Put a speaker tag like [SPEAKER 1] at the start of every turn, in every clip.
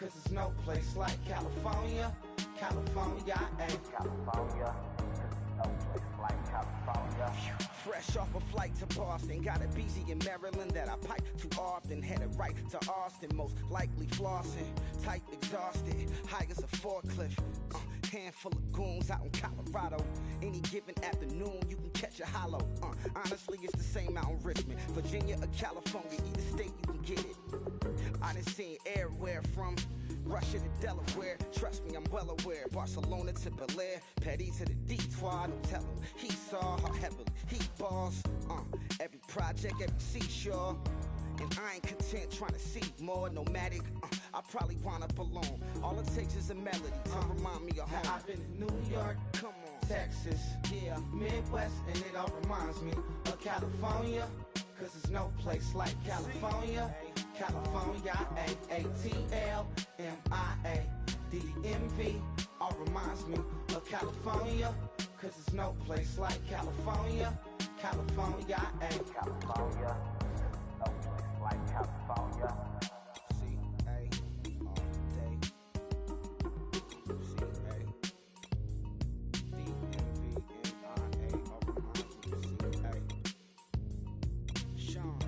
[SPEAKER 1] cause there's no place like California. California, ayy. California, no place like California. Fresh off a flight to Boston, got a BZ in Maryland that I pipe too often. Headed right to Austin, most likely flossing. Tight, exhausted, high as a forklift. Handful of goons out in Colorado. Any given afternoon, you can catch a hollow. Honestly, it's the same out in Richmond, Virginia or California. Either state, you can get it. I done seen everywhere from Russia to Delaware. Trust me, I'm well aware. Barcelona to Bel Air, Petty to the Detroit. No telling, he saw how heavily he balls. Every project, every seashore. And I ain't content trying to see more. Nomadic, I probably wind up alone. All it takes is a melody to remind me of home. I've been to New York, come on, Texas, yeah, Midwest, and it all reminds me of California. Cause there's no place like California. California, A-A-T-L-M-I-A-D-D-M-V. All reminds me of California. Cause there's no place like California. California, California. No place like California. C-A all day. C-A D-M-V-M-I-A. All reminds me of C-A. Sean.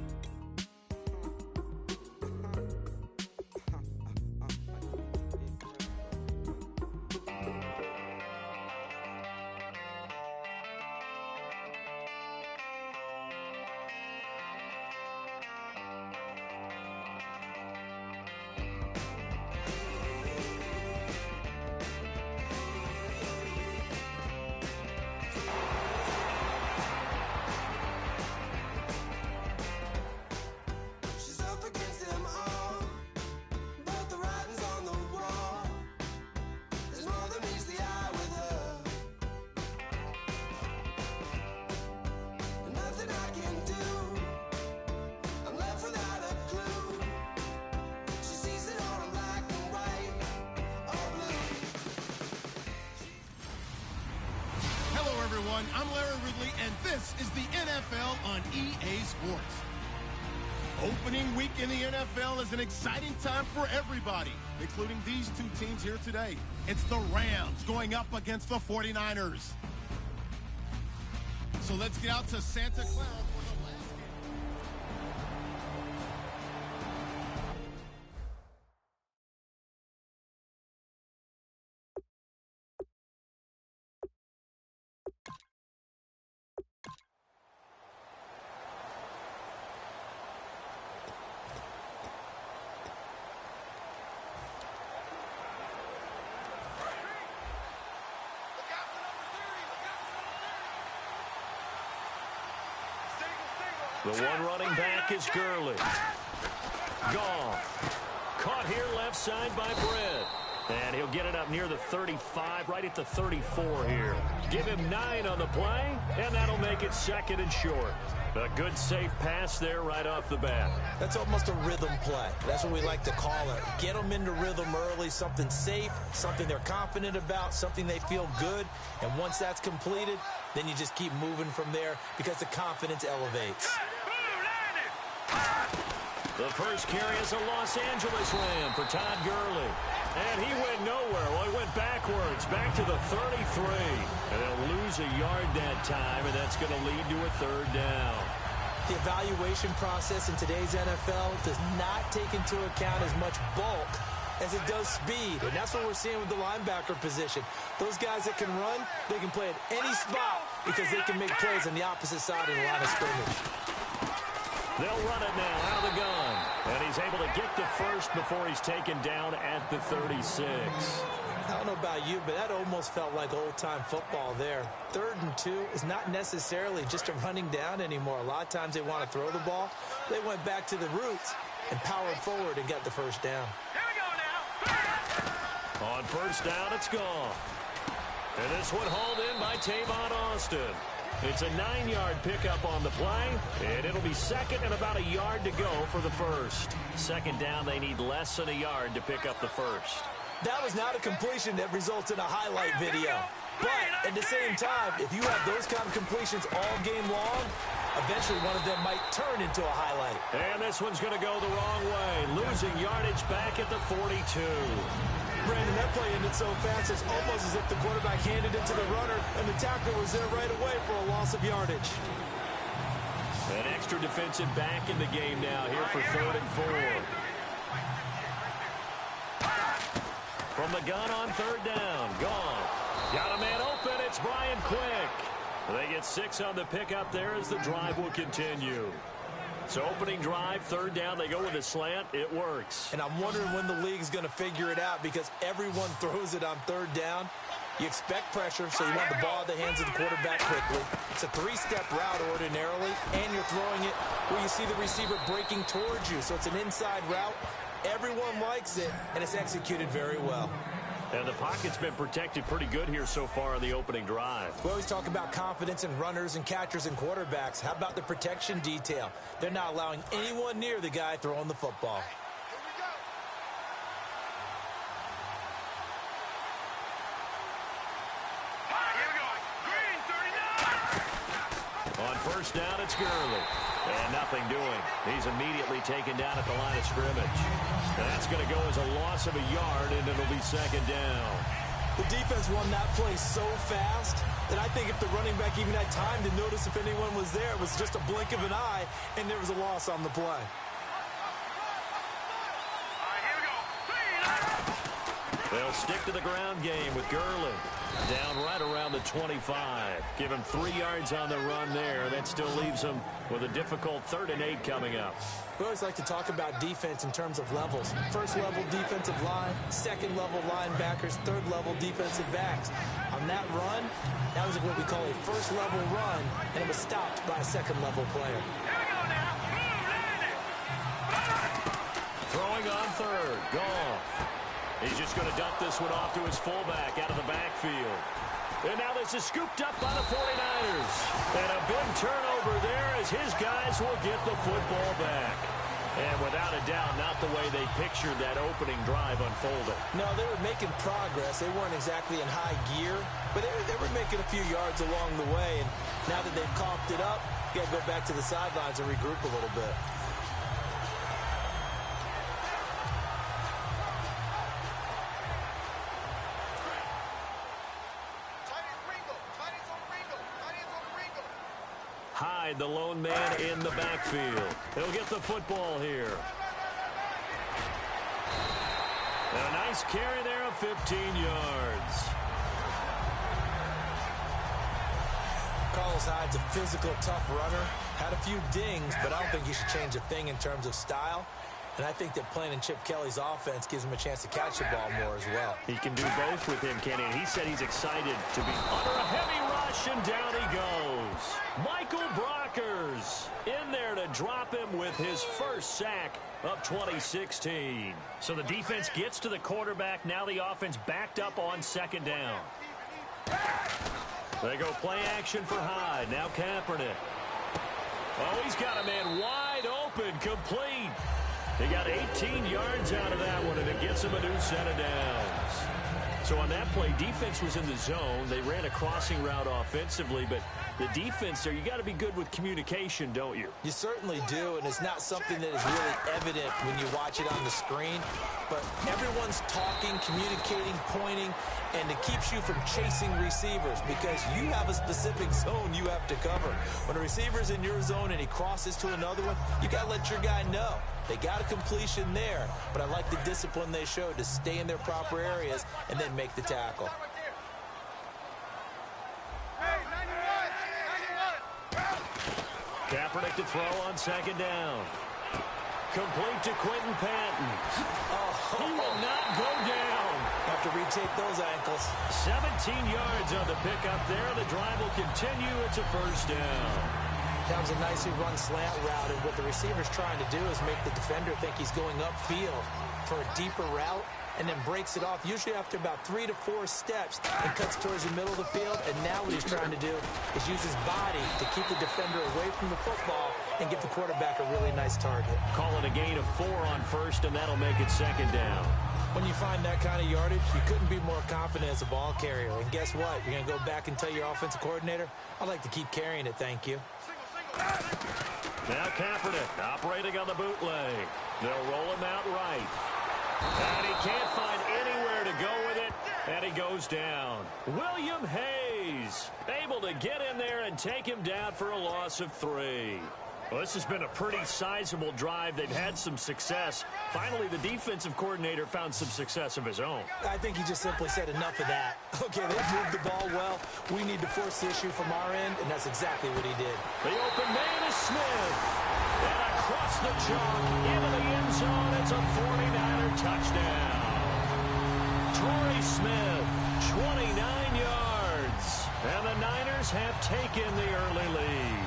[SPEAKER 2] I'm Larry Ridley, and this is the NFL on EA Sports. Opening week in the NFL is an exciting time for everybody, including these two teams here today. It's the Rams going up against the 49ers. So let's get out to Santa Clara for the last game.
[SPEAKER 3] The one running back is Gurley. Gone. Caught here left side by Brett. And he'll get it up near the 35, right at the 34 here. Give him 9 on the play, and that'll make it second and short. A good safe pass there right off the bat.
[SPEAKER 4] That's almost a rhythm play. That's what we like to call it. Get them into rhythm early, something safe, something they're confident about, something they feel good. And once that's completed, then you just keep moving from there because the confidence elevates.
[SPEAKER 3] The first carry is a Los Angeles Ram for Todd Gurley. And he went nowhere. Well, he went backwards, back to the 33. And they'll lose a yard that time, and that's going to lead to a third down.
[SPEAKER 4] The evaluation process in today's NFL does not take into account as much bulk as it does speed. And that's what we're seeing with the linebacker position. Those guys that can run, they can play at any spot because they can make plays on the opposite side of the line of scrimmage.
[SPEAKER 3] They'll run it now out of the gun. And he's able to get the first before he's taken down at the 36.
[SPEAKER 4] I don't know about you, but that almost felt like old-time football there. 3rd and 2 is not necessarily just a running down anymore. A lot of times they want to throw the ball. They went back to the roots and powered forward and got the first down.
[SPEAKER 3] Here we go now. On first down, it's gone. And this one hauled in by Tavon Austin. It's a 9-yard pickup on the play, and it'll be second and about a yard to go for the first. Second down, they need less than a yard to pick up the first.
[SPEAKER 4] That was not a completion that results in a highlight video. But at the same time, if you have those kind of completions all game long, Eventually, one of them might turn into a highlight.
[SPEAKER 3] And this one's going to go the wrong way, losing yardage back at the 42.
[SPEAKER 4] Brandon, that play ended so fast, it's almost as if the quarterback handed it to the runner, and the tackler was there right away for a loss of yardage.
[SPEAKER 3] An extra defensive back in the game now here for 3rd and 4. From the gun on 3rd down, Gore. Got a man open, it's Brian Quick. They get 6 on the pickup there as the drive will continue. So opening drive, 3rd down, they go with a slant, it works.
[SPEAKER 4] And I'm wondering when the league's going to figure it out because everyone throws it on 3rd down. You expect pressure, so you want the ball in the hands of the quarterback quickly. It's a 3-step route ordinarily, and you're throwing it where you see the receiver breaking towards you. So it's an inside route. Everyone likes it, and it's executed very well.
[SPEAKER 3] And the pocket's been protected pretty good here so far on the opening drive.
[SPEAKER 4] We always talk about confidence in runners and catchers and quarterbacks. How about the protection detail? They're not allowing anyone near the guy throwing the football.
[SPEAKER 3] On 1st down, it's Gurley. And nothing doing. He's immediately taken down at the line of scrimmage. And that's going to go as a loss of a yard, and it'll be 2nd down.
[SPEAKER 4] The defense won that play so fast that I think if the running back even had time to notice if anyone was there, it was just a blink of an eye, and there was a loss on the play.
[SPEAKER 3] They'll stick to the ground game with Gurley. Down right around the 25. Give him 3 yards on the run there. That still leaves him with a difficult 3rd and 8 coming up.
[SPEAKER 4] We always like to talk about defense in terms of levels. 1st level defensive line, 2nd level linebackers, 3rd level defensive backs. On that run, that was what we call a 1st level run, and it was stopped by a 2nd level player.
[SPEAKER 3] Throwing on 3rd. Gore. He's just going to dump this one off to his fullback out of the backfield. And now this is scooped up by the 49ers. And a big turnover there as his guys will get the football back. And without a doubt, not the way they pictured that opening drive unfolding.
[SPEAKER 4] No, they were making progress. They weren't exactly in high gear, but they were making a few yards along the way. And now that they've coughed it up, you got to go back to the sidelines and regroup a little bit.
[SPEAKER 3] Hyde, the lone man in the backfield. He'll get the football here. And a nice carry there of 15 yards.
[SPEAKER 4] Carlos Hyde's a physical, tough runner. Had a few dings, but I don't think he should change a thing in terms of style. And I think that playing in Chip Kelly's offense gives him a chance to catch the ball more as well.
[SPEAKER 3] He can do both with him, Kenny. And he said he's excited to be under a heavy rush, and down he goes. Michael Brockers in there to drop him with his first sack of 2016. So the defense gets to the quarterback. Now the offense backed up on 2nd down. They go play action for Hyde. Now Kaepernick. Oh, he's got a man wide open, complete. He got 18 yards out of that one, and it gets him a new set of downs. So on that play, defense was in the zone. They ran a crossing route offensively, but the defense there, you got to be good with communication, don't you?
[SPEAKER 4] You certainly do, and it's not something that is really evident when you watch it on the screen. But everyone's talking, communicating, pointing, and it keeps you from chasing receivers because you have a specific zone you have to cover. When a receiver's in your zone and he crosses to another one, you got to let your guy know. They got a completion there, but I like the discipline they showed to stay in their proper areas and then make the tackle.
[SPEAKER 3] Kaepernick to throw on 2nd down. Complete to Quentin Patton. Oh, he will not go down.
[SPEAKER 4] Have to retake those ankles.
[SPEAKER 3] 17 yards on the pickup there. The drive will continue. It's a 1st down.
[SPEAKER 4] That was a nicely run slant route, and what the receiver's trying to do is make the defender think he's going upfield for a deeper route and then breaks it off, usually after about 3 to 4 steps, and cuts towards the middle of the field. And now what he's trying to do is use his body to keep the defender away from the football and give the quarterback a really nice target.
[SPEAKER 3] Call it a gain of 4 on 1st, and that'll make it 2nd down.
[SPEAKER 4] When you find that kind of yardage, you couldn't be more confident as a ball carrier. And guess what? You're going to go back and tell your offensive coordinator, I'd like to keep carrying it, thank you.
[SPEAKER 3] Now Kaepernick operating on the bootleg. They'll roll him out right. And he can't find anywhere to go with it, and he goes down. William Hayes able to get in there and take him down for a loss of 3. Well, this has been a pretty sizable drive. They've had some success. Finally, the defensive coordinator found some success of his own.
[SPEAKER 4] I think he just simply said enough of that. Okay, they've moved the ball well. We need to force the issue from our end, and that's exactly what he did.
[SPEAKER 3] The open man is Smith. And across the chalk into the end zone. It's a 49er touchdown. Torrey Smith, 29 yards. And the Niners have taken the early lead.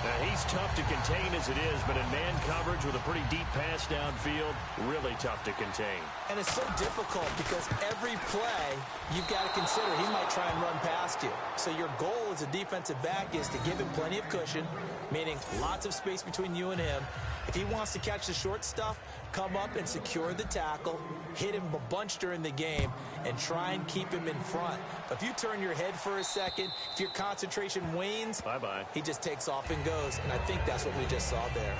[SPEAKER 3] Now, he's tough to contain as it is, but in man coverage with a pretty deep pass downfield, really tough to contain.
[SPEAKER 4] And it's so difficult because every play you've got to consider he might try and run past you. So your goal as a defensive back is to give him plenty of cushion, meaning lots of space between you and him. If he wants to catch the short stuff, come up and secure the tackle, hit him a bunch during the game, and try and keep him in front. But if you turn your head for a second, if your concentration wanes,
[SPEAKER 3] bye-bye.
[SPEAKER 4] He just takes off and goes, and I think that's what we just saw there.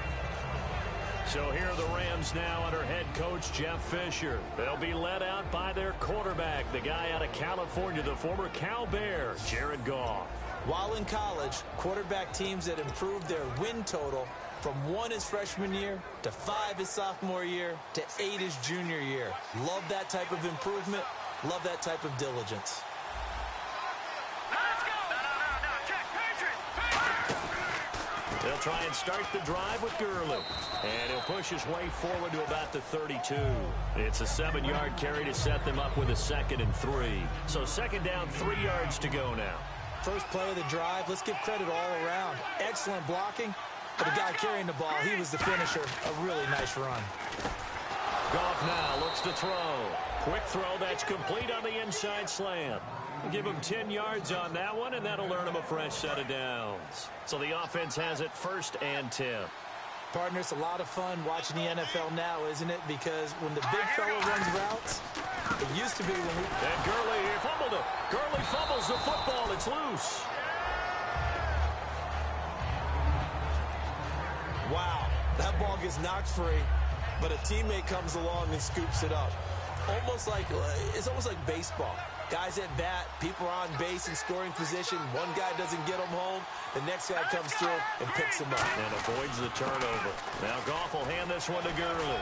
[SPEAKER 3] So here are the Rams now under head coach Jeff Fisher. They'll be led out by their quarterback, the guy out of California, the former Cal Bear, Jared Goff.
[SPEAKER 4] While in college, quarterback teams that improved their win total from 1 his freshman year to 5 his sophomore year to 8 his junior year. Love that type of improvement. Love that type of diligence.
[SPEAKER 5] Let's go! No, check. Patriots!
[SPEAKER 3] They'll try and start the drive with Gurley. And he'll push his way forward to about the 32. It's a 7-yard carry to set them up with a 2nd and 3. So second down, 3 yards to go now.
[SPEAKER 4] First play of the drive, let's give credit all around. Excellent blocking. But the guy carrying the ball, he was the finisher. A really nice run.
[SPEAKER 3] Goff now looks to throw. Quick throw that's complete on the inside slant. Give him 10 yards on that one, and that'll earn him a fresh set of downs. So the offense has it 1st and 10.
[SPEAKER 4] Partner, it's a lot of fun watching the NFL now, isn't it? Because when the big fella runs routes, it used to be when we...
[SPEAKER 3] And Gurley here fumbled it. Gurley fumbles the football. It's loose.
[SPEAKER 4] Wow, that ball gets knocked free, but a teammate comes along and scoops it up. It's almost like baseball. Guys at bat, people are on base in scoring position. One guy doesn't get him home. The next guy comes through and picks him up.
[SPEAKER 3] And avoids the turnover. Now Goff will hand this one to Gurley.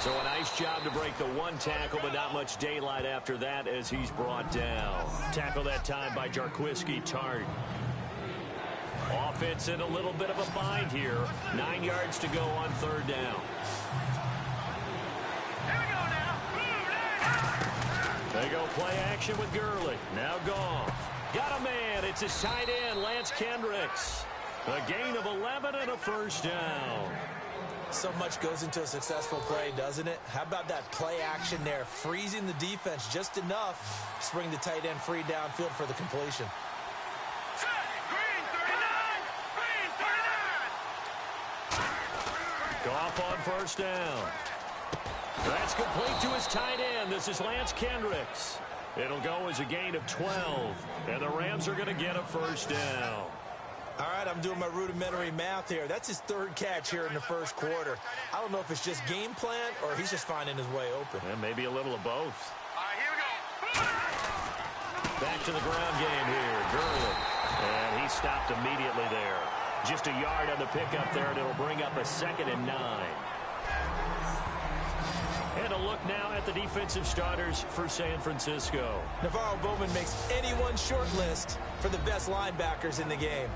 [SPEAKER 3] So a nice job to break the 1 tackle, but not much daylight after that as he's brought down. Tackle that time by Jarquiski Tart. Offense in a little bit of a bind here. 9 yards to go on 3rd down.
[SPEAKER 5] Here we go now.
[SPEAKER 3] They go play action with Gurley. Now Goff. Got a man. It's his tight end, Lance Kendricks. A gain of 11 and a 1st down.
[SPEAKER 4] So much goes into a successful play, doesn't it? How about that play action there? Freezing the defense just enough to bring the tight end free downfield for the completion.
[SPEAKER 3] Goff on 1st down. That's complete to his tight end. This is Lance Kendricks. It'll go as a gain of 12. And the Rams are going to get a 1st down.
[SPEAKER 4] All right, I'm doing my rudimentary math here. That's his 3rd catch here in the 1st quarter. I don't know if it's just game plan or he's just finding his way open.
[SPEAKER 3] And maybe a little of both.
[SPEAKER 5] All right, here we go.
[SPEAKER 3] Back to the ground game here. Gurley. And he stopped immediately there. Just a yard on the pickup there, and it'll bring up a 2nd and 9. And a look now at the defensive starters for San Francisco.
[SPEAKER 4] Navarro Bowman makes anyone's short list for the best linebackers in the game.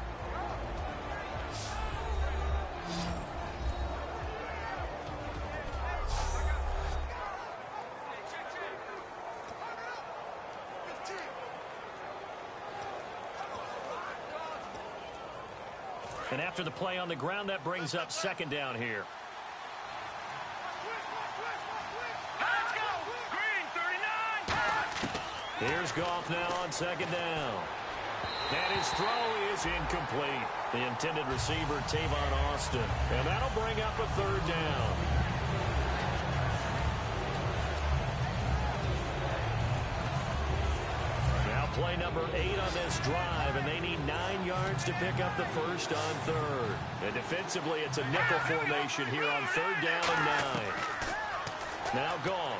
[SPEAKER 3] And after the play on the ground, that brings up 2nd down here.
[SPEAKER 5] Let's go. Green 39.
[SPEAKER 3] Here's Goff now on 2nd down. And his throw is incomplete. The intended receiver, Tavon Austin. And that'll bring up a 3rd down. Now Play number 8 on this drive, and they need 9 yards to pick up the first on third. And defensively, it's a nickel formation here on third down and 9. Now Gore.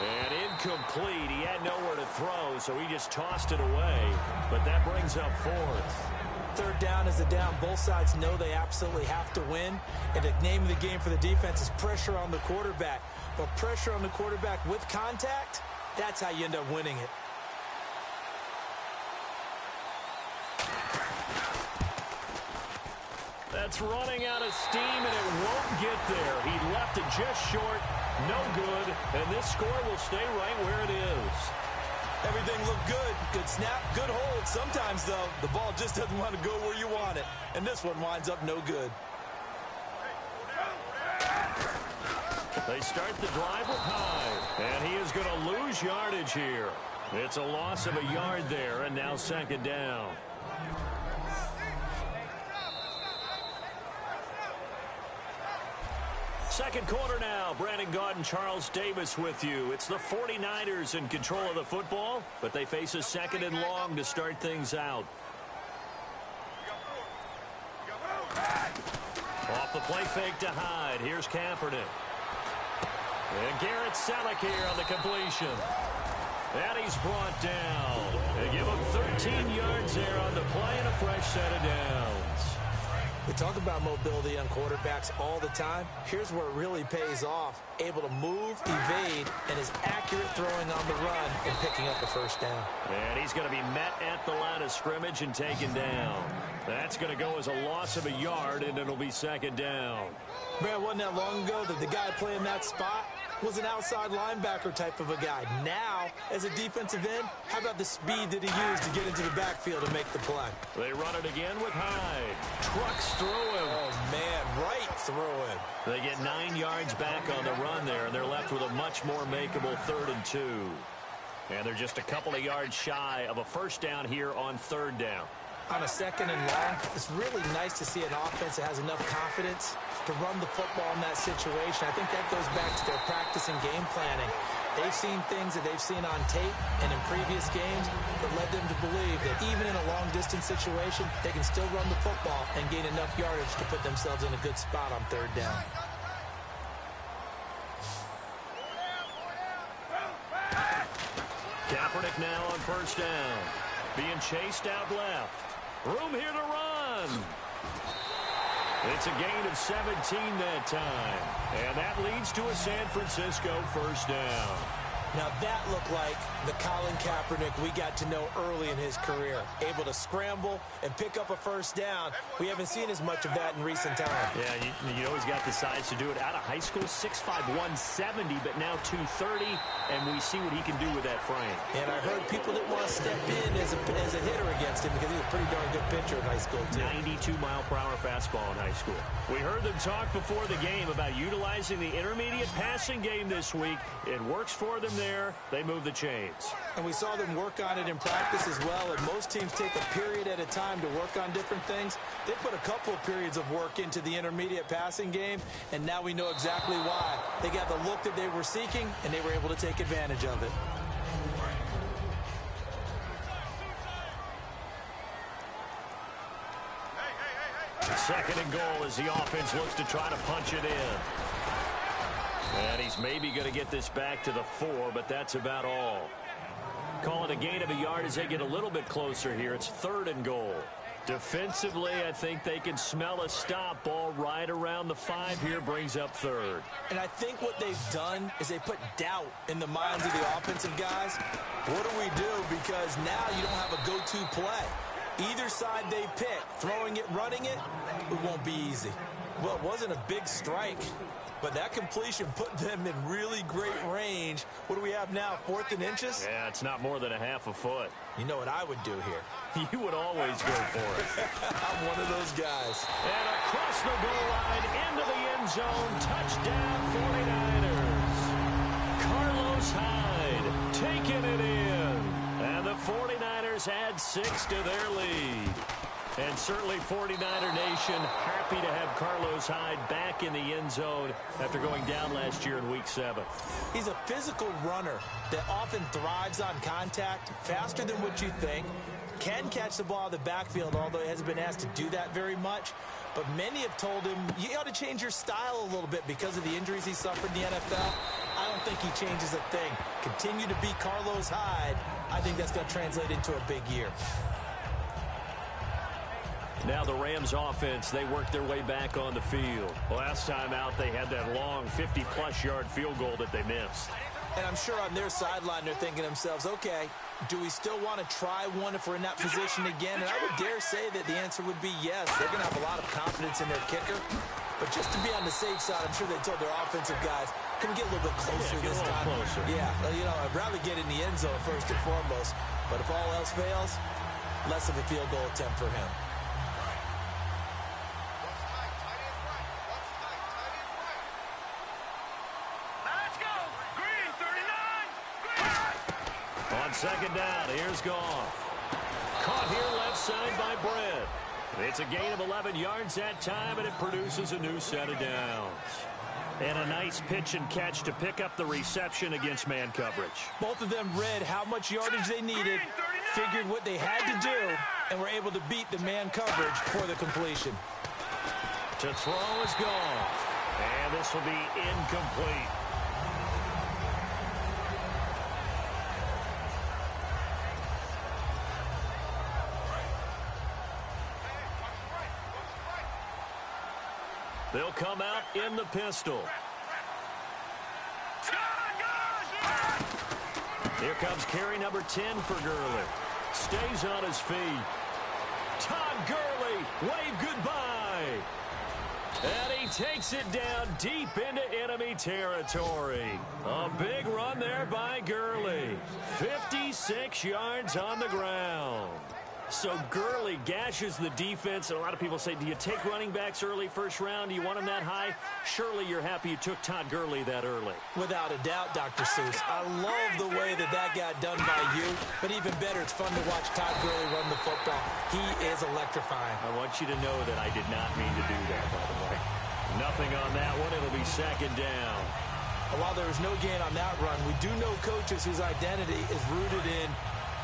[SPEAKER 3] And incomplete. He had nowhere to throw, so he just tossed it away. But that brings up fourth.
[SPEAKER 4] Third down is a down. Both sides know they absolutely have to win. And the name of the game for the defense is pressure on the quarterback. But pressure on the quarterback with contact, that's how you end up winning it.
[SPEAKER 3] That's running out of steam, and it won't get there. He left it just short. No good. And this score will stay right where it is.
[SPEAKER 4] Everything looked good. Good snap, good hold. Sometimes, though, the ball just doesn't want to go where you want it. And this one winds up no good.
[SPEAKER 3] They start the drive with Hyde, and he is going to lose yardage here. It's a loss of a yard there, and now second down. Second quarter now. Brandon Gaudin, Charles Davis with you. It's the 49ers in control of the football, but they face a second and long to start things out. Off the play fake to Hyde. Here's Kaepernick. And Garrett Selleck here on the completion. And he's brought down. They give him 13 yards there on the play and a fresh set of downs.
[SPEAKER 4] We talk about mobility on quarterbacks all the time. Here's where it really pays off. Able to move, evade, and is accurate throwing on the run and picking up a first down.
[SPEAKER 3] And he's going to be met at the line of scrimmage and taken down. That's going to go as a loss of a yard, and it'll be second down.
[SPEAKER 4] Man, wasn't that long ago that the guy playing that spot was an outside linebacker type of a guy. Now, as a defensive end, how about the speed that he used to get into the backfield and make the play?
[SPEAKER 3] They run it again with Hyde. Trucks through him.
[SPEAKER 4] Oh, man, right through him.
[SPEAKER 3] They get 9 yards back on the run there, and they're left with a much more makeable 3rd and 2. And they're just a couple of yards shy of a first down here on third down.
[SPEAKER 4] On a second and long, it's really nice to see an offense that has enough confidence to run the football in that situation. I think that goes back to their practice and game planning. They've seen things that they've seen on tape and in previous games that led them to believe that even in a long-distance situation, they can still run the football and gain enough yardage to put themselves in a good spot on third down.
[SPEAKER 3] Kaepernick now on first down. Being chased out left. Room here to run. It's a gain of 17 that time. And that leads to a San Francisco first down.
[SPEAKER 4] Now that looked like the Colin Kaepernick we got to know early in his career. Able to scramble and pick up a first down. We haven't seen as much of that in recent time.
[SPEAKER 3] Yeah, you know he's got the size to do it. Out of high school, 6'5", 170, but now 230, and we see what he can do with that frame.
[SPEAKER 4] And I heard people didn't want to step in as a hitter against him because he's a pretty darn good pitcher in high school, too.
[SPEAKER 3] 92-mile-per-hour fastball in high school. We heard them talk before the game about utilizing the intermediate passing game this week. It works for them there. They move the chains.
[SPEAKER 4] And we saw them work on it in practice as well. And most teams take a period at a time to work on different things. They put a couple of periods of work into the intermediate passing game, and now we know exactly why. They got the look that they were seeking, and they were able to take advantage of it.
[SPEAKER 3] Second and goal as the offense looks to try to punch it in. And he's maybe going to get this back to the 4, but that's about all. Call it a gain of a yard as they get a little bit closer here. It's 3rd and goal. Defensively, I think they can smell a stop. Ball right around the 5 here, brings up 3rd.
[SPEAKER 4] And I think what they've done is they put doubt in the minds of the offensive guys. What do we do? Because now you don't have a go-to play. Either side they pick, throwing it, running it, it won't be easy. Well, it wasn't a big strike, but that completion put them in really great range. What do we have now, 4th and inches?
[SPEAKER 3] Yeah, it's not more than a half a foot.
[SPEAKER 4] You know what I would do here?
[SPEAKER 3] You would always go for it.
[SPEAKER 4] I'm one of those guys.
[SPEAKER 3] And across the goal line, into the end zone, touchdown 49ers. Carlos Hyde taking it in. And the 49ers add 6 to their lead. And certainly 49er Nation happy to have Carlos Hyde back in the end zone after going down last year in Week 7.
[SPEAKER 4] He's a physical runner that often thrives on contact, faster than what you think, can catch the ball out of the backfield, although he hasn't been asked to do that very much. But many have told him, you ought to change your style a little bit because of the injuries he suffered in the NFL. I don't think he changes a thing. Continue to be Carlos Hyde. I think that's going to translate into a big year.
[SPEAKER 3] Now the Rams offense, they worked their way back on the field. Last time out, they had that long 50-plus yard field goal that they missed.
[SPEAKER 4] And I'm sure on their sideline, they're thinking to themselves, okay, do we still want to try one if we're in that position again? And I would dare say that the answer would be yes. They're going to have a lot of confidence in their kicker. But just to be on the safe side, I'm sure they told their offensive guys, can we get a little bit closer this time?
[SPEAKER 3] Closer.
[SPEAKER 4] Yeah, well, you know, I'd rather get in the end zone first and foremost. But if all else fails, less of a field goal attempt for him.
[SPEAKER 3] Second down, here's Goff. Caught here left side by Brett. It's a gain of 11 yards that time, and it produces a new set of downs. And a nice pitch and catch to pick up the reception against man coverage.
[SPEAKER 4] Both of them read how much yardage they needed, figured what they had to do, and were able to beat the man coverage for the completion.
[SPEAKER 3] To throw is Goff. And this will be incomplete. They'll come out in the pistol. Here comes carry number 10 for Gurley. Stays on his feet. Todd Gurley, wave goodbye. And he takes it down deep into enemy territory. A big run there by Gurley. 56 yards on the ground. So Gurley gashes the defense, and a lot of people say, do you take running backs early first round? Do you want them that high? Surely you're happy you took Todd Gurley that early.
[SPEAKER 4] Without a doubt, Dr. Seuss. I love the way that got done by you, but even better, it's fun to watch Todd Gurley run the football. He is electrifying.
[SPEAKER 3] I want you to know that I did not mean to do that, by the way. Nothing on that one. It'll be second down.
[SPEAKER 4] While there was no gain on that run, we do know coaches whose identity is rooted in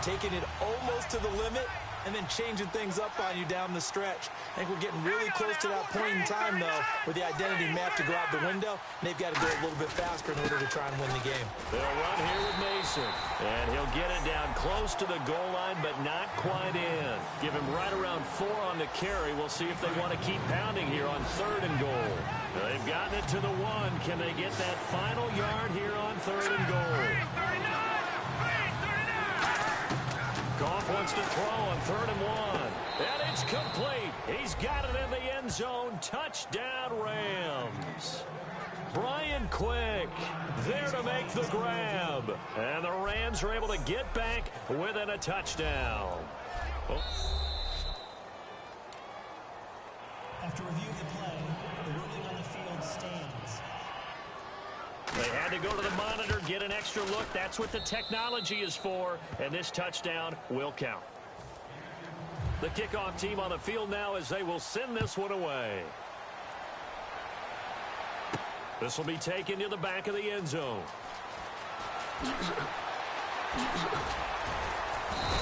[SPEAKER 4] taking it almost to the limit and then changing things up on you down the stretch. I think we're getting really close to that point in time, though, where the identity map to go out the window, and they've got to go a little bit faster in order to try and win the game.
[SPEAKER 3] They'll run here with Mason, and he'll get it down close to the goal line, but not quite in. Give him right around 4 on the carry. We'll see if they want to keep pounding here on 3rd and goal. They've gotten it to the 1. Can they get that final yard here on 3rd and goal? Goff wants to throw on 3rd and 1. And it's complete. He's got it in the end zone. Touchdown, Rams. Brian Quick there to make the grab. And the Rams are able to get back within a touchdown.
[SPEAKER 6] After reviewing the play, the ruling on the field stands.
[SPEAKER 3] They had to go to the monitor, get an extra look. That's what the technology is for, and this touchdown will count. The kickoff team on the field now as they will send this one away. This will be taken to the back of the end zone.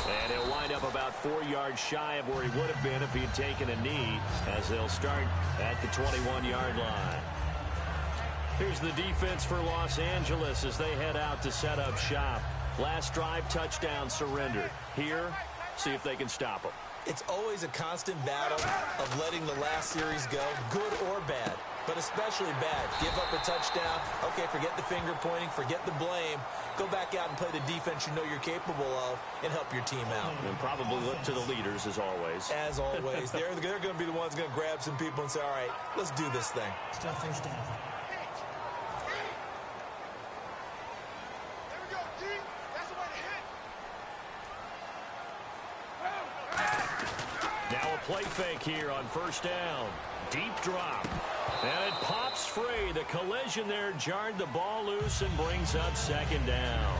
[SPEAKER 3] And he'll wind up about 4 yards shy of where he would have been if he had taken a knee, as they'll start at the 21-yard line. Here's the defense for Los Angeles as they head out to set up shop. Last drive, touchdown, surrendered. Here, see if they can stop them.
[SPEAKER 4] It's always a constant battle of letting the last series go, good or bad, but especially bad. Give up a touchdown. Okay, forget the finger pointing, forget the blame. Go back out and play the defense you know you're capable of and help your team out.
[SPEAKER 3] And probably look to the leaders, as always.
[SPEAKER 4] As always. They're going to be the ones going to grab some people and say, all right, let's do this thing.
[SPEAKER 6] Still first down.
[SPEAKER 3] Now a play fake here on first down. Deep drop. And it pops free. The collision there jarred the ball loose and brings up second down.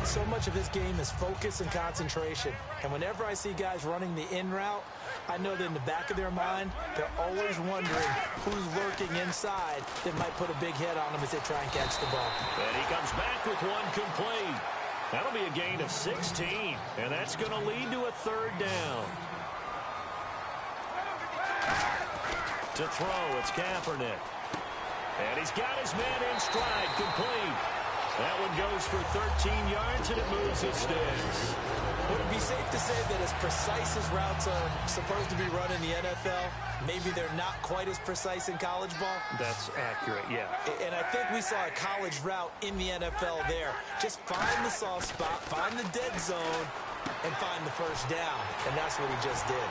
[SPEAKER 4] so much of his game is focus and concentration. And whenever I see guys running the in route, I know that in the back of their mind, they're always wondering who's lurking inside that might put a big hit on them as they try and catch the ball.
[SPEAKER 3] And he comes back with one complete. That'll be a gain of 16, and that's going to lead to a third down. To throw, it's Kaepernick. And he's got his man in stride, complete. That one goes for 13 yards, and it moves his sticks.
[SPEAKER 4] Would it be safe to say that as precise as routes are supposed to be run in the NFL, maybe they're not quite as precise in college ball?
[SPEAKER 3] That's accurate, yeah.
[SPEAKER 4] And I think we saw a college route in the NFL there. Just find the soft spot, find the dead zone, and find the first down. And that's what he just did.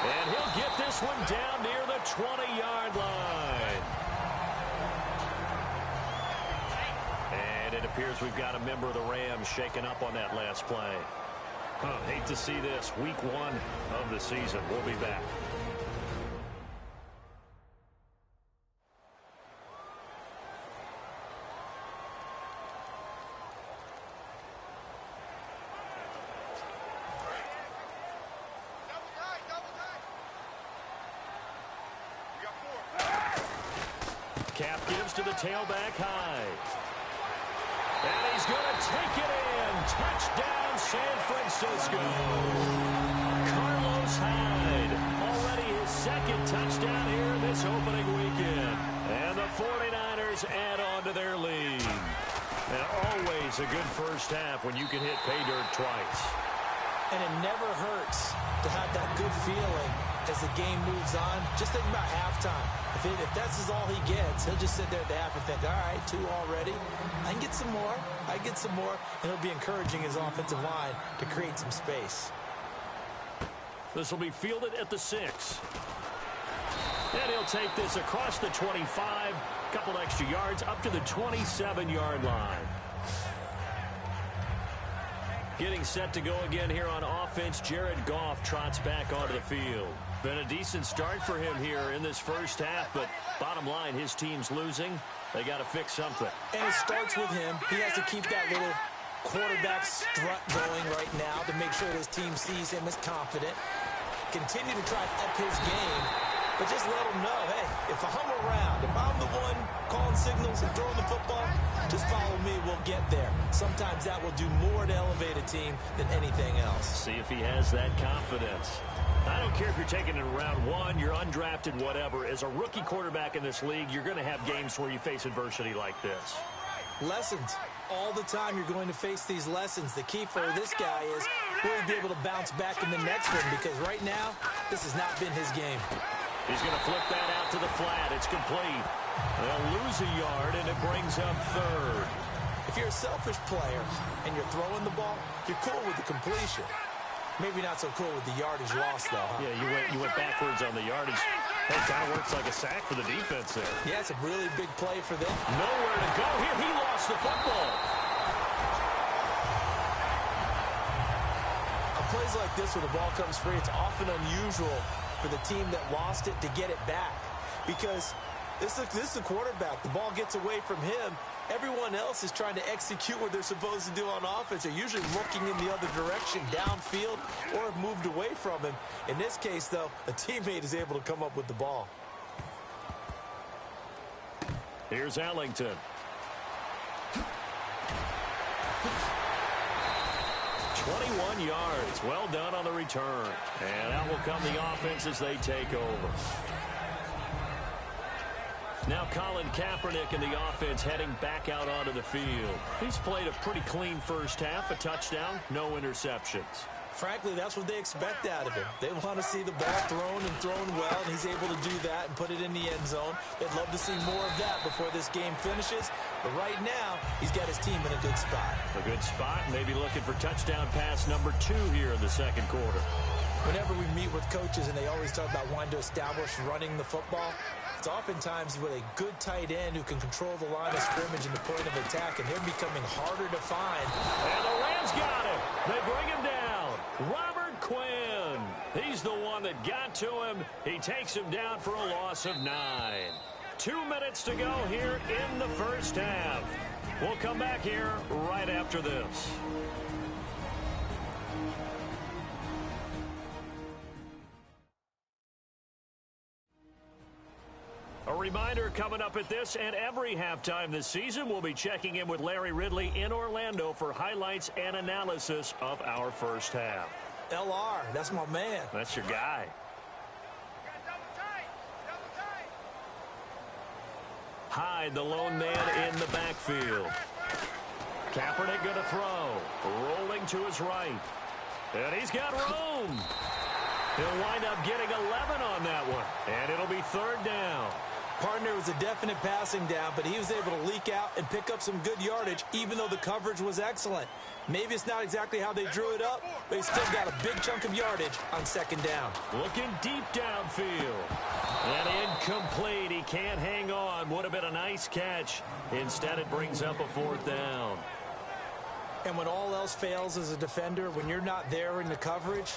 [SPEAKER 3] And he'll get this one down near the 20-yard line. And it appears we've got a member of the Rams shaken up on that last play. Hate to see this. Week 1 of the season. We'll be back. Cap gives to the tailback Hyde. And he's going to take it in. Touchdown, San Francisco. Carlos Hyde. Already his second touchdown here this opening weekend. And the 49ers add on to their lead. And always a good first half when you can hit pay dirt twice.
[SPEAKER 4] And it never hurts to have that good feeling as the game moves on. Just think about halftime. If that's all he gets, he'll just sit there at the half and think, all right, 2 already. I can get some more. I get some more. And he'll be encouraging his offensive line to create some space.
[SPEAKER 3] This will be fielded at the 6. And he'll take this across the 25. Couple extra yards up to the 27-yard line. Getting set to go again here on offense, Jared Goff trots back onto the field. Been a decent start for him here in this first half, but bottom line, his team's losing. They got to fix something.
[SPEAKER 4] And it starts with him. He has to keep that little quarterback strut going right now to make sure that his team sees him as confident. Continue to try to up his game, but just let him know, hey, if I'm around, if I'm the one calling signals and throwing the football, just follow me, we'll get there. Sometimes that will do more to elevate a team than anything else.
[SPEAKER 3] See if he has that confidence. I don't care if you're taking it in round 1, you're undrafted, whatever. As a rookie quarterback in this league, you're going to have games where you face adversity like this.
[SPEAKER 4] Lessons. All the time you're going to face these lessons. The key for this guy is will he be able to bounce back in the next one, because right now, this has not been his game.
[SPEAKER 3] He's going to flip that out to the flat. It's complete. They'll lose a yard, and it brings up third.
[SPEAKER 4] If you're a selfish player and you're throwing the ball, you're cool with the completion. Maybe not so cool with the yardage loss, though, huh?
[SPEAKER 3] Yeah, you went backwards on the yardage. That kind of works like a sack for the defense there.
[SPEAKER 4] Yeah, it's a really big play for them.
[SPEAKER 3] Nowhere to go here. He lost the football.
[SPEAKER 4] On plays like this where the ball comes free, it's often unusual for the team that lost it to get it back, because this is a quarterback. The ball gets away from him. Everyone else is trying to execute what they're supposed to do on offense. They're usually looking in the other direction, downfield, or have moved away from him. In this case, though, a teammate is able to come up with the ball.
[SPEAKER 3] Here's Ellington. 21 yards. Well done on the return. And out will come the offense as they take over. Now Colin Kaepernick in the offense heading back out onto the field. He's played a pretty clean first half, a touchdown, no interceptions.
[SPEAKER 4] Frankly, that's what they expect out of him. They want to see the ball thrown and thrown well, and he's able to do that and put it in the end zone. They'd love to see more of that before this game finishes. But right now, he's got his team in a good spot.
[SPEAKER 3] A good spot, maybe looking for touchdown pass number 2 here in the second quarter.
[SPEAKER 4] Whenever we meet with coaches and they always talk about wanting to establish running the football, it's oftentimes with a good tight end who can control the line of scrimmage and the point of attack, and they're becoming harder to find.
[SPEAKER 3] And the Rams got him. They bring him down. Robert Quinn. He's the one that got to him. He takes him down for a loss of 9. 2 minutes to go here in the first half. We'll come back here right after this. A reminder coming up at this and every halftime this season, we'll be checking in with Larry Ridley in Orlando for highlights and analysis of our first half.
[SPEAKER 4] LR, that's my man.
[SPEAKER 3] That's your guy. Hyde, the lone man in the backfield. Kaepernick going to throw. Rolling to his right. And he's got room. He'll wind up getting 11 on that one. And it'll be third down.
[SPEAKER 4] Partner was a definite passing down, but he was able to leak out and pick up some good yardage, even though the coverage was excellent. Maybe it's not exactly how they drew it up, but he still got a big chunk of yardage on second down.
[SPEAKER 3] Looking deep downfield. And incomplete. He can't hang on. Would have been a nice catch. Instead, it brings up a fourth down.
[SPEAKER 4] And when all else fails as a defender, when you're not there in the coverage,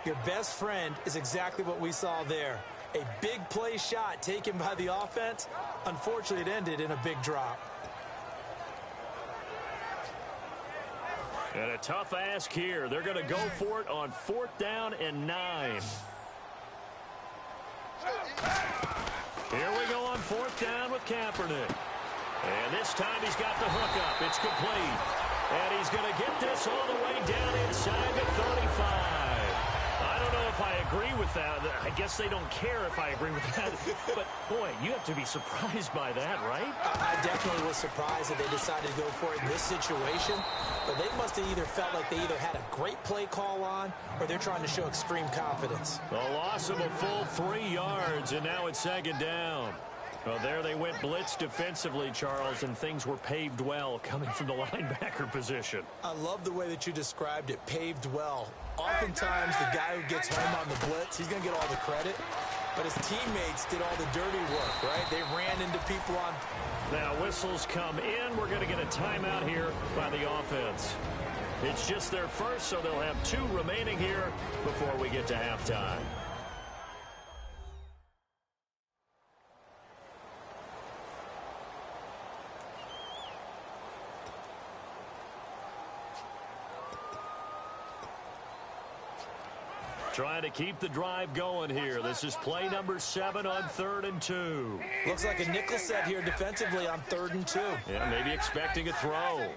[SPEAKER 4] your best friend is exactly what we saw there. A big play shot taken by the offense. Unfortunately, it ended in a big drop.
[SPEAKER 3] And a tough ask here. They're going to go for it on fourth down and 9. Here we go on fourth down with Kaepernick. And this time he's got the hook up. It's complete. And he's going to get this all the way down inside the 35. I don't know if I agree with that. I guess they don't care if I agree with that. But, boy, you have to be surprised by that, right?
[SPEAKER 4] I definitely was surprised that they decided to go for it in this situation. But they must have either felt like they either had a great play call on or they're trying to show extreme confidence.
[SPEAKER 3] A loss of a full 3 yards, and now it's second down. Well, there they went blitz defensively, Charles, and things were paved well coming from the linebacker position.
[SPEAKER 4] I love the way that you described it, paved well. Oftentimes, the guy who gets home on the blitz, he's going to get all the credit. But his teammates did all the dirty work, right? They ran into people on.
[SPEAKER 3] Now, whistles come in. We're going to get a timeout here by the offense. It's just their first, so they'll have 2 remaining here before we get to halftime. Trying to keep the drive going here. This is play number 7 on 3rd and 2.
[SPEAKER 4] Looks like a nickel set here defensively on 3rd and 2.
[SPEAKER 3] Yeah, maybe expecting a throw.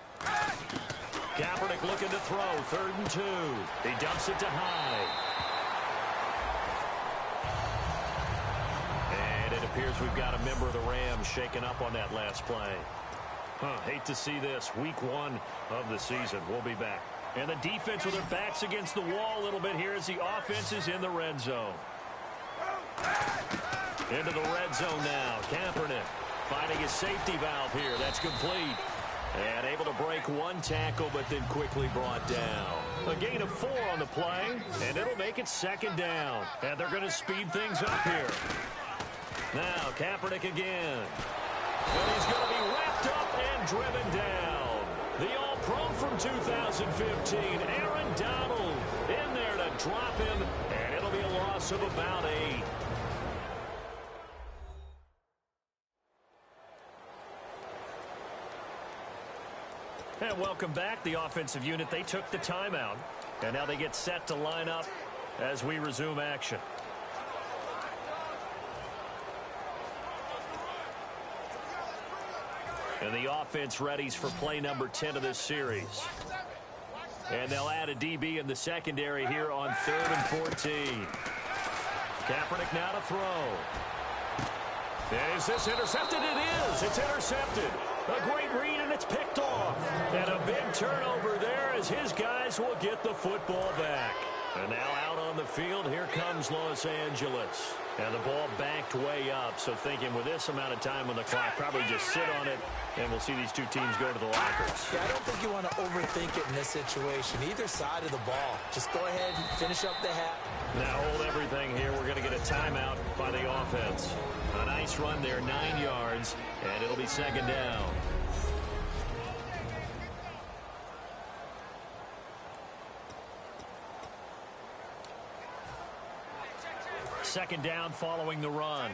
[SPEAKER 3] Kaepernick looking to throw. 3rd and 2. He dumps it to Hyde. And it appears we've got a member of the Rams shaken up on that last play. Hate to see this. Week 1 of the season. We'll be back. And the defense with their backs against the wall a little bit here as the offense is in the red zone. Into the red zone now. Kaepernick finding his safety valve here. That's complete. And able to break 1 tackle, but then quickly brought down. A gain of 4 on the play, and it'll make it second down. And they're going to speed things up here. Now, Kaepernick again. And he's going to be wrapped up and driven down. The All-Pro from 2015, Aaron Donald, in there to drop him, and it'll be a loss of about 8. And welcome back. The offensive unit, they took the timeout, and now they get set to line up as we resume action. And the offense readies for play number 10 of this series. And they'll add a DB in the secondary here on 3rd and 14. Kaepernick now to throw. Is this intercepted? It is. It's intercepted. A great read, and it's picked off. And a big turnover there as his guys will get the football back. And now out on the field, here comes Los Angeles. And the ball backed way up, so thinking with this amount of time on the clock, probably just sit on it, and we'll see these 2 teams go to the lockers.
[SPEAKER 4] Yeah, I don't think you want to overthink it in this situation. Either side of the ball. Just go ahead and finish up the half.
[SPEAKER 3] Now hold everything here. We're going to get a timeout by the offense. A nice run there, 9 yards, and it'll be second down. Second down following the run.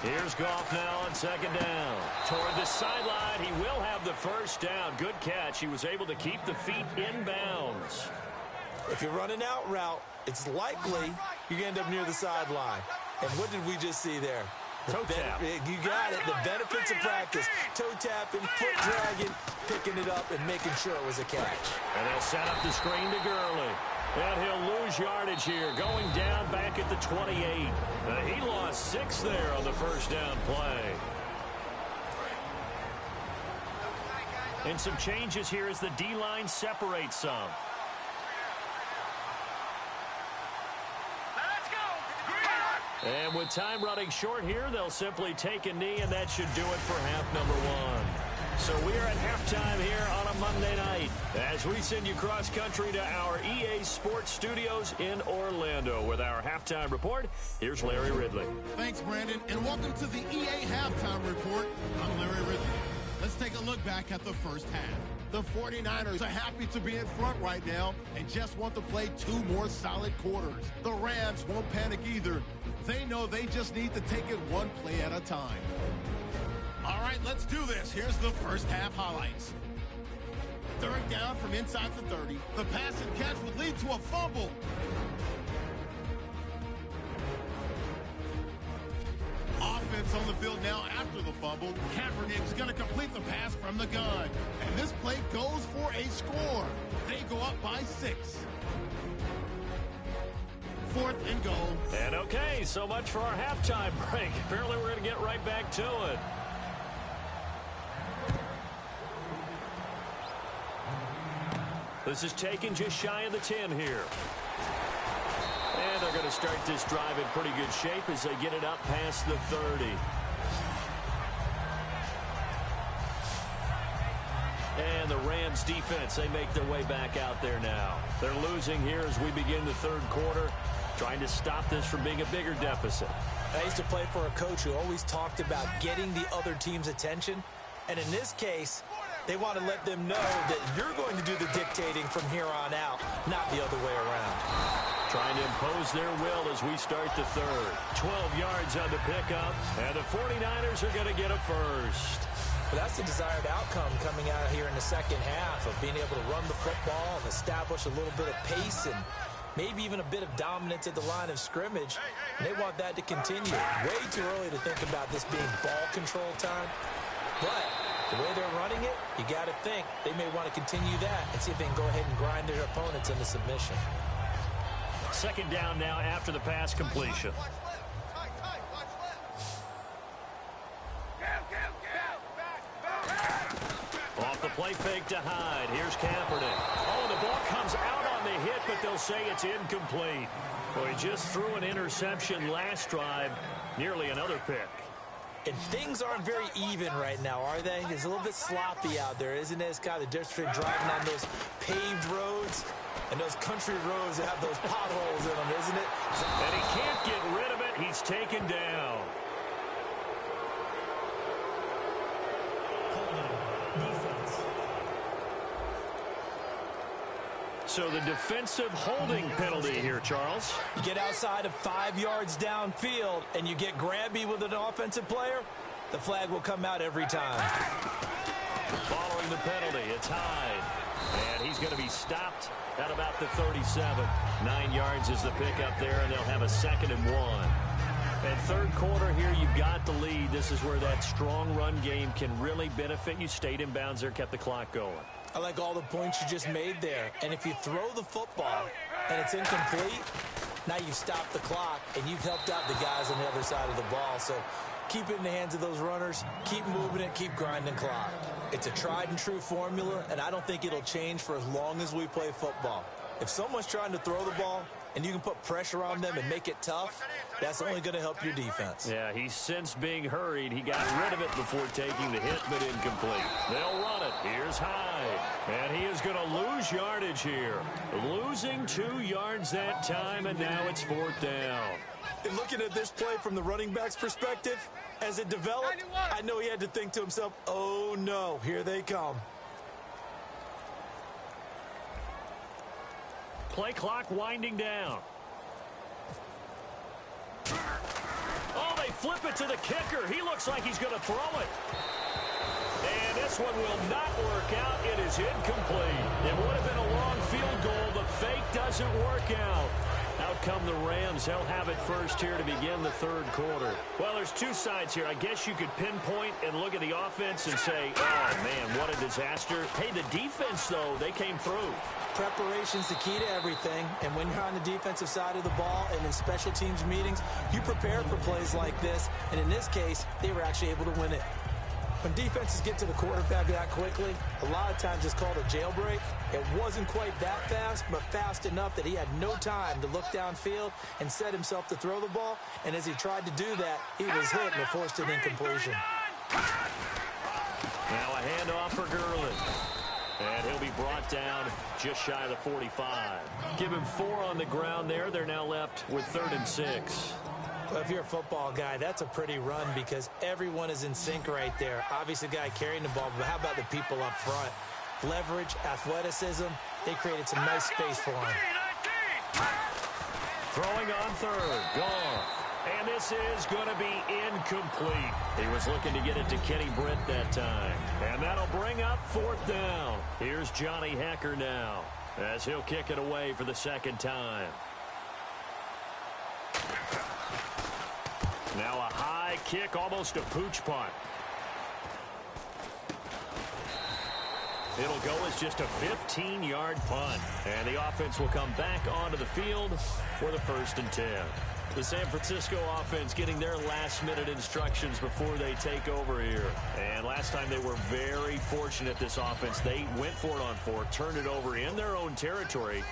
[SPEAKER 3] Here's Goff now on second down. Toward the sideline, he will have the first down. Good catch. He was able to keep the feet in bounds.
[SPEAKER 4] If you're running out route, it's likely you're going to end up near the sideline. And what did we just see there?
[SPEAKER 3] Toe tap.
[SPEAKER 4] You got it. The benefits of practice. Toe tapping, foot dragging, picking it up, and making sure it was a catch.
[SPEAKER 3] And they'll set up the screen to Gurley. And he'll lose yardage here, going down back at the 28. He lost 6 there on the first down play. And some changes here as the D-line separates some. And with time running short here, they'll simply take a knee, and that should do it for half number 1. So we're at halftime here on a Monday night as we send you cross-country to our EA Sports Studios in Orlando with our halftime report. Here's Larry Ridley.
[SPEAKER 2] Thanks, Brandon, and welcome to the EA Halftime Report. I'm Larry Ridley. Let's take a look back at the first half. The 49ers are happy to be in front right now and just want to play 2 more solid quarters. The Rams won't panic either. They know they just need to take it 1 play at a time. All right, let's do this. Here's the first half highlights. 3rd down from inside the 30. The pass and catch would lead to a fumble. Offense on the field now after the fumble. Kaepernick's going to complete the pass from the gun. And this play goes for a score. They go up by 6. 4th and goal.
[SPEAKER 3] And okay, so much for our halftime break. Apparently we're going to get right back to it. This is taken just shy of the 10 here. And they're going to start this drive in pretty good shape as they get it up past the 30. And the Rams defense, they make their way back out there now. They're losing here as we begin the 3rd quarter, trying to stop this from being a bigger deficit.
[SPEAKER 4] I used to play for a coach who always talked about getting the other team's attention. And in this case, they want to let them know that you're going to do the dictating from here on out, not the other way around.
[SPEAKER 3] Trying to impose their will as we start the 3rd. 12 yards on the pickup, and the 49ers are going to get a first.
[SPEAKER 4] But that's the desired outcome coming out here in the second half of being able to run the football and establish a little bit of pace and maybe even a bit of dominance at the line of scrimmage. And they want that to continue. Way too early to think about this being ball control time. But the way they're running it, you got to think they may want to continue that and see if they can go ahead and grind their opponents into submission.
[SPEAKER 3] 2nd down now after the pass completion. Off the play fake to Hyde. Here's Kaepernick. Oh, the ball comes out on the hit, but they'll say it's incomplete. Well, he just threw an interception last drive. Nearly another pick.
[SPEAKER 4] And things aren't very even right now, are they? It's a little bit sloppy out there, isn't it? It's kind of the difference between driving on those paved roads and those country roads that have those potholes in them, isn't it?
[SPEAKER 3] And he can't get rid of it. He's taken down.
[SPEAKER 6] Defense.
[SPEAKER 3] So the defensive holding penalty here, Charles.
[SPEAKER 4] You get outside of 5 yards downfield and you get grabby with an offensive player, the flag will come out every time.
[SPEAKER 3] Following the penalty, it's Hyde. And he's going to be stopped at about the 37. 9 yards is the pickup there, and they'll have a 2nd and 1. And 3rd quarter here, you've got the lead. This is where that strong run game can really benefit you. Stayed in bounds there, kept the clock going.
[SPEAKER 4] I like all the points you just made there. And if you throw the football and it's incomplete, now you've stopped the clock and you've helped out the guys on the other side of the ball. So keep it in the hands of those runners. Keep moving it. Keep grinding clock. It's a tried and true formula, and I don't think it'll change for as long as we play football. If someone's trying to throw the ball and you can put pressure on them and make it tough, that's only going to help your defense.
[SPEAKER 3] Yeah, he's since being hurried. He got rid of it before taking the hit, but incomplete. They'll run it. Here's Hyde. And he is going to lose yardage here. Losing 2 yards that time, and now it's 4th down.
[SPEAKER 4] And looking at this play from the running back's perspective, as it developed, I know he had to think to himself, oh no, here they come.
[SPEAKER 3] Play clock winding down. Oh, they flip it to the kicker. He looks like he's going to throw it. And this one will not work out. It is incomplete. It would have been a long field goal. The fake doesn't work out. Out come the Rams. They'll have it first here to begin the third quarter. Well, there's two sides here. I guess you could pinpoint and look at the offense and say, oh, man, what a disaster. Hey, the defense, though, they came through.
[SPEAKER 4] Preparation's the key to everything, and when you're on the defensive side of the ball and in special teams meetings, you prepare for plays like this, and in this case, they were actually able to win it. When defenses get to the quarterback that quickly, a lot of times it's called a jailbreak. It wasn't quite that fast, but fast enough that he had no time to look downfield and set himself to throw the ball, and as he tried to do that, he was hit and it forced an incompletion.
[SPEAKER 3] Now a handoff for Gurley. And he'll be brought down just shy of the 45. Give him 4 on the ground there. They're now left with 3rd and 6.
[SPEAKER 4] Well, if you're a football guy, that's a pretty run because everyone is in sync right there. Obviously, the guy carrying the ball, but how about the people up front? Leverage, athleticism, they created some nice space for him.
[SPEAKER 3] Throwing on 3rd, Gore. And this is going to be incomplete. He was looking to get it to Kenny Britt that time. And that'll bring up 4th down. Here's Johnny Hecker now as he'll kick it away for the second time. Now a high kick, almost a pooch punt. It'll go as just a 15-yard punt. And the offense will come back onto the field for the 1st and 10. The San Francisco offense getting their last-minute instructions before they take over here. And last time they were very fortunate, this offense. They went for it on 4, turned it over in their own territory.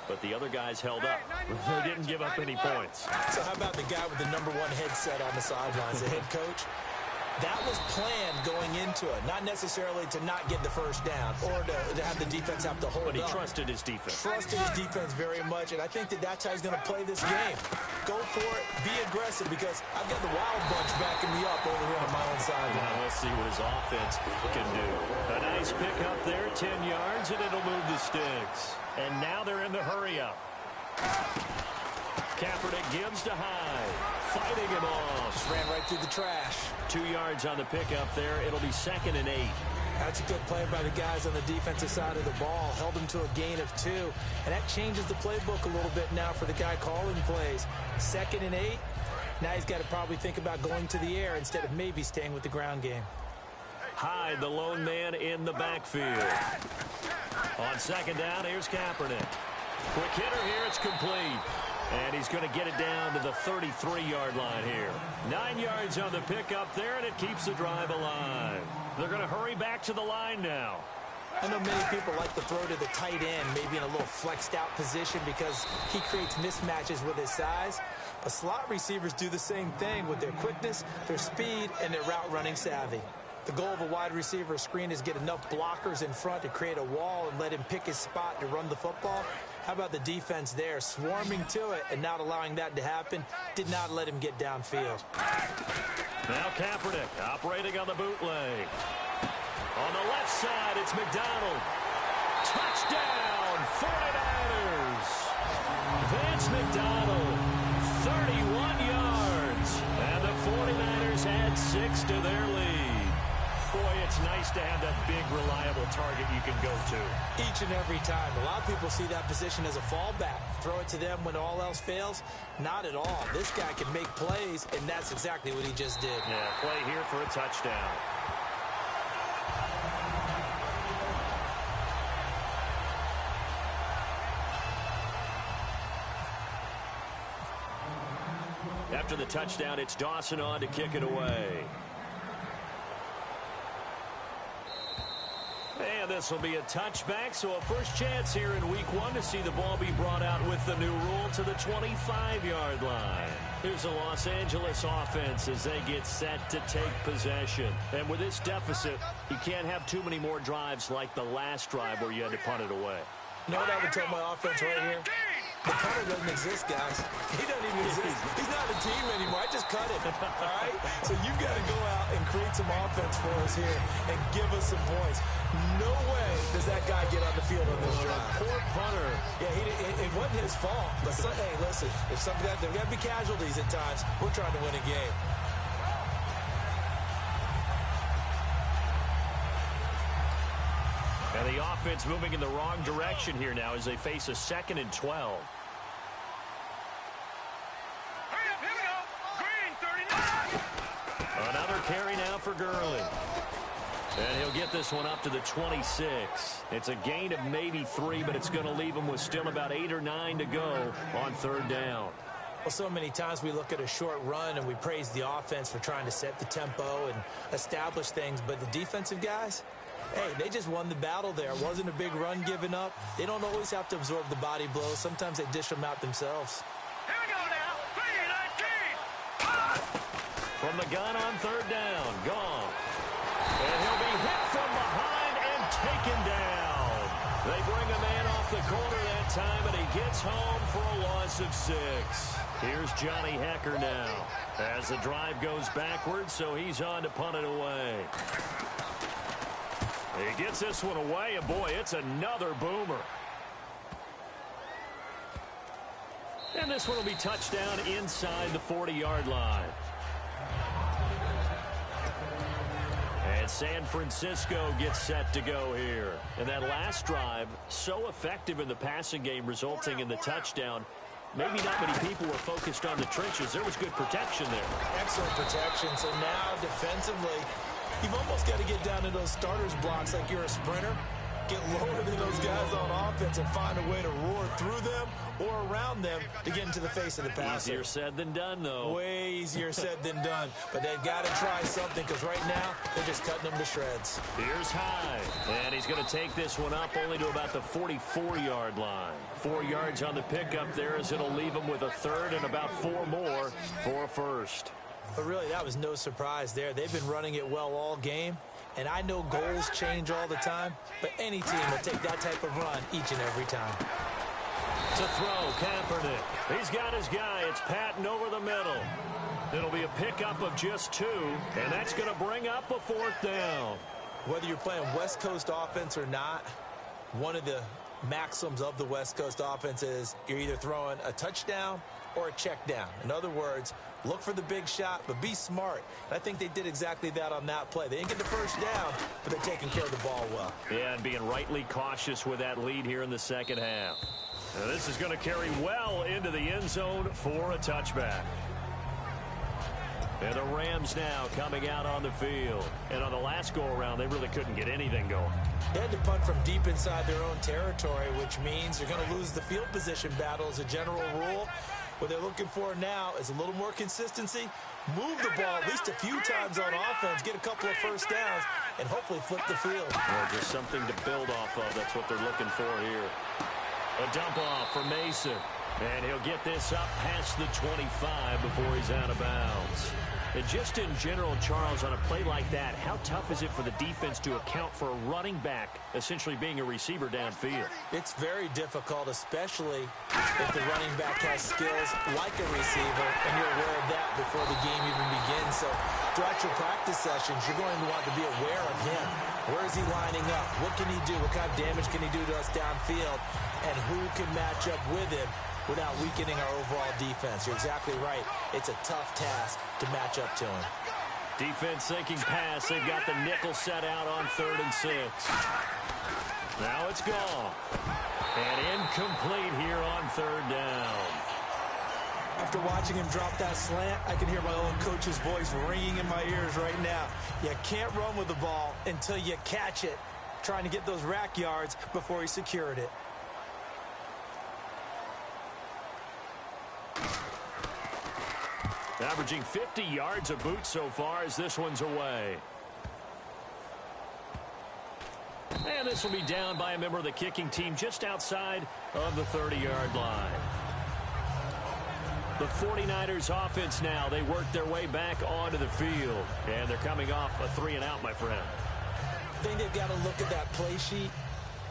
[SPEAKER 3] But the other guys held up. They didn't give up any points.
[SPEAKER 4] So how about the guy with the #1 headset on the sidelines, the head coach? That was planned going into it, not necessarily to not get the first down or to have the defense have to hold up.
[SPEAKER 3] But he trusted his defense.
[SPEAKER 4] Trusted his defense very much, and I think that's how he's going to play this game. Go for it, be aggressive, because I've got the Wild Bunch backing me up over here on my own side.
[SPEAKER 3] Now we'll see what his offense can do. A nice pick up there, 10 yards, and it'll move the sticks. And now they're in the hurry-up. Kaepernick gives to Hyde. Fighting him off.
[SPEAKER 4] Just ran right through the trash.
[SPEAKER 3] 2 yards on the pickup there. It'll be 2nd and 8.
[SPEAKER 4] That's a good play by the guys on the defensive side of the ball. Held him to a gain of 2. And that changes the playbook a little bit now for the guy calling plays. 2nd and 8. Now he's got to probably think about going to the air instead of maybe staying with the ground game.
[SPEAKER 3] Hyde, the lone man in the backfield. On 2nd down, here's Kaepernick. Quick hitter here, it's complete. And he's going to get it down to the 33-yard line here. 9 yards on the pickup there, and it keeps the drive alive. They're going to hurry back to the line now.
[SPEAKER 4] I know many people like to throw to the tight end, maybe in a little flexed out position because he creates mismatches with his size. But slot receivers do the same thing with their quickness, their speed, and their route running savvy. The goal of a wide receiver screen is get enough blockers in front to create a wall and let him pick his spot to run the football. How about the defense there, swarming to it and not allowing that to happen? Did not let him get downfield.
[SPEAKER 3] Now Kaepernick operating on the bootleg. On the left side, it's McDonald. Touchdown, 49ers. Vance McDonald, 31 yards. And the 49ers add 6 to their lead. Boy, it's nice to have that big, reliable target you can go to.
[SPEAKER 4] Each and every time. A lot of people see that position as a fallback. Throw it to them when all else fails. Not at all. This guy can make plays, and that's exactly what he just did.
[SPEAKER 3] Yeah, play here for a touchdown. After the touchdown, it's Dawson on to kick it away. And this will be a touchback, so a first chance here in week 1 to see the ball be brought out with the new rule to the 25-yard line. Here's the Los Angeles offense as they get set to take possession. And with this deficit, you can't have too many more drives like the last drive where you had to punt it away.
[SPEAKER 4] You know what I would tell my offense right here? The punter doesn't exist, guys. He doesn't even exist. He's not a team anymore. I just cut him, all right? So you've got to go out and create some offense for us here and give us some points. No way does that guy get on the field on this drive.
[SPEAKER 3] Poor punter.
[SPEAKER 4] Yeah, it wasn't his fault. But, hey, listen, if something, there got to be casualties at times. We're trying to win a game.
[SPEAKER 3] And the offense moving in the wrong direction here now as they face a 2nd and 12.
[SPEAKER 5] Hurry up, here we go. Green, 39.
[SPEAKER 3] Another carry now for Gurley. And he'll get this one up to the 26. It's a gain of maybe 3, but it's going to leave him with still about 8 or 9 to go on 3rd down.
[SPEAKER 4] Well, so many times we look at a short run and we praise the offense for trying to set the tempo and establish things, but the defensive guys, hey, they just won the battle there. It wasn't a big run given up. They don't always have to absorb the body blows. Sometimes they dish them out themselves.
[SPEAKER 5] Here we go now. 3-19.
[SPEAKER 3] From the gun on 3rd down, gone. And he'll be hit from behind and taken down. They bring a man off the corner that time, and he gets home for a loss of 6. Here's Johnny Hecker now as the drive goes backwards, so he's on to punt it away. He gets this one away, and boy, it's another boomer. And this one will be touchdown inside the 40-yard line. And San Francisco gets set to go here. And that last drive, so effective in the passing game, resulting in the touchdown. Maybe not many people were focused on the trenches. There was good protection there.
[SPEAKER 4] Excellent protection. So now defensively, you've almost got to get down to those starters blocks like you're a sprinter. Get lower than those guys on offense and find a way to roar through them or around them to get into the face of the passer.
[SPEAKER 3] Easier said than done, though.
[SPEAKER 4] Way easier said than done. But they've got to try something because right now they're just cutting them to shreds.
[SPEAKER 3] Here's Hyde. And he's going to take this one up only to about the 44-yard line. 4 yards on the pickup there as it'll leave him with a 3rd and about 4 more for a 1st.
[SPEAKER 4] But really, that was no surprise there. They've been running it well all game. And I know goals change all the time, but any team will take that type of run each and every time.
[SPEAKER 3] To throw, Kaepernick. He's got his guy. It's Patton over the middle. It'll be a pickup of just 2, and that's going to bring up a 4th down.
[SPEAKER 4] Whether you're playing West Coast offense or not, one of the maxims of the West Coast offense is you're either throwing a touchdown or a check down. In other words, look for the big shot, but be smart. And I think they did exactly that on that play. They didn't get the 1st down, but they're taking care of the ball well.
[SPEAKER 3] Yeah, and being rightly cautious with that lead here in the 2nd half. Now this is going to carry well into the end zone for a touchback. And the Rams now coming out on the field. And on the last go-around, they really couldn't get anything going.
[SPEAKER 4] They had to punt from deep inside their own territory, which means you're going to lose the field position battle as a general rule. What they're looking for now is a little more consistency, move the ball at least a few times on offense, get a couple of 1st downs, and hopefully flip the field.
[SPEAKER 3] Well, just something to build off of. That's what they're looking for here. A dump off for Mason. And he'll get this up past the 25 before he's out of bounds. And just in general, Charles, on a play like that, how tough is it for the defense to account for a running back essentially being a receiver downfield?
[SPEAKER 4] It's very difficult, especially if the running back has skills like a receiver, and you're aware of that before the game even begins. So throughout your practice sessions, you're going to want to be aware of him. Where is he lining up? What can he do? What kind of damage can he do to us downfield? And who can match up with him without weakening our overall defense? You're exactly right. It's a tough task to match up to him.
[SPEAKER 3] Defense thinking pass. They've got the nickel set out on 3rd and 6. Now it's gone. And incomplete here on 3rd down.
[SPEAKER 4] After watching him drop that slant, I can hear my own coach's voice ringing in my ears right now. You can't run with the ball until you catch it, trying to get those rack yards before he secured it.
[SPEAKER 3] Averaging 50 yards a boot so far as this one's away. And this will be down by a member of the kicking team just outside of the 30-yard line. The 49ers offense now, they work their way back onto the field. And they're coming off a 3-and-out, my friend.
[SPEAKER 4] I think they've got to look at that play sheet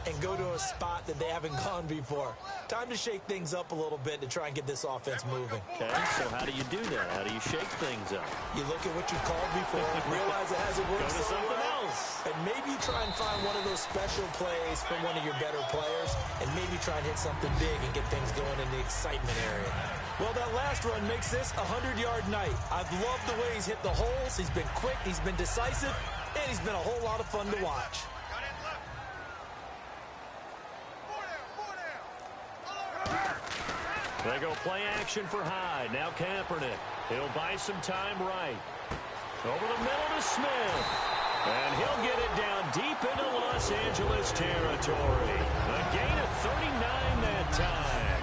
[SPEAKER 4] and go to a spot that they haven't gone before. Time to shake things up a little bit to try and get this offense moving.
[SPEAKER 3] Okay, so how do you do that? How do you shake things up?
[SPEAKER 4] You look at what you called before, realize it hasn't worked
[SPEAKER 3] Go to
[SPEAKER 4] so
[SPEAKER 3] something
[SPEAKER 4] well,
[SPEAKER 3] else.
[SPEAKER 4] and maybe try and find one of those special plays from one of your better players, and maybe try and hit something big and get things going in the excitement area. Well, that last run makes this a 100-yard night. I've loved the way he's hit the holes. He's been quick, he's been decisive, and he's been a whole lot of fun to watch.
[SPEAKER 3] They go play action for Hyde. Now Kaepernick. He'll buy some time right. Over the middle to Smith. And he'll get it down deep into Los Angeles territory. A gain of 39 that time.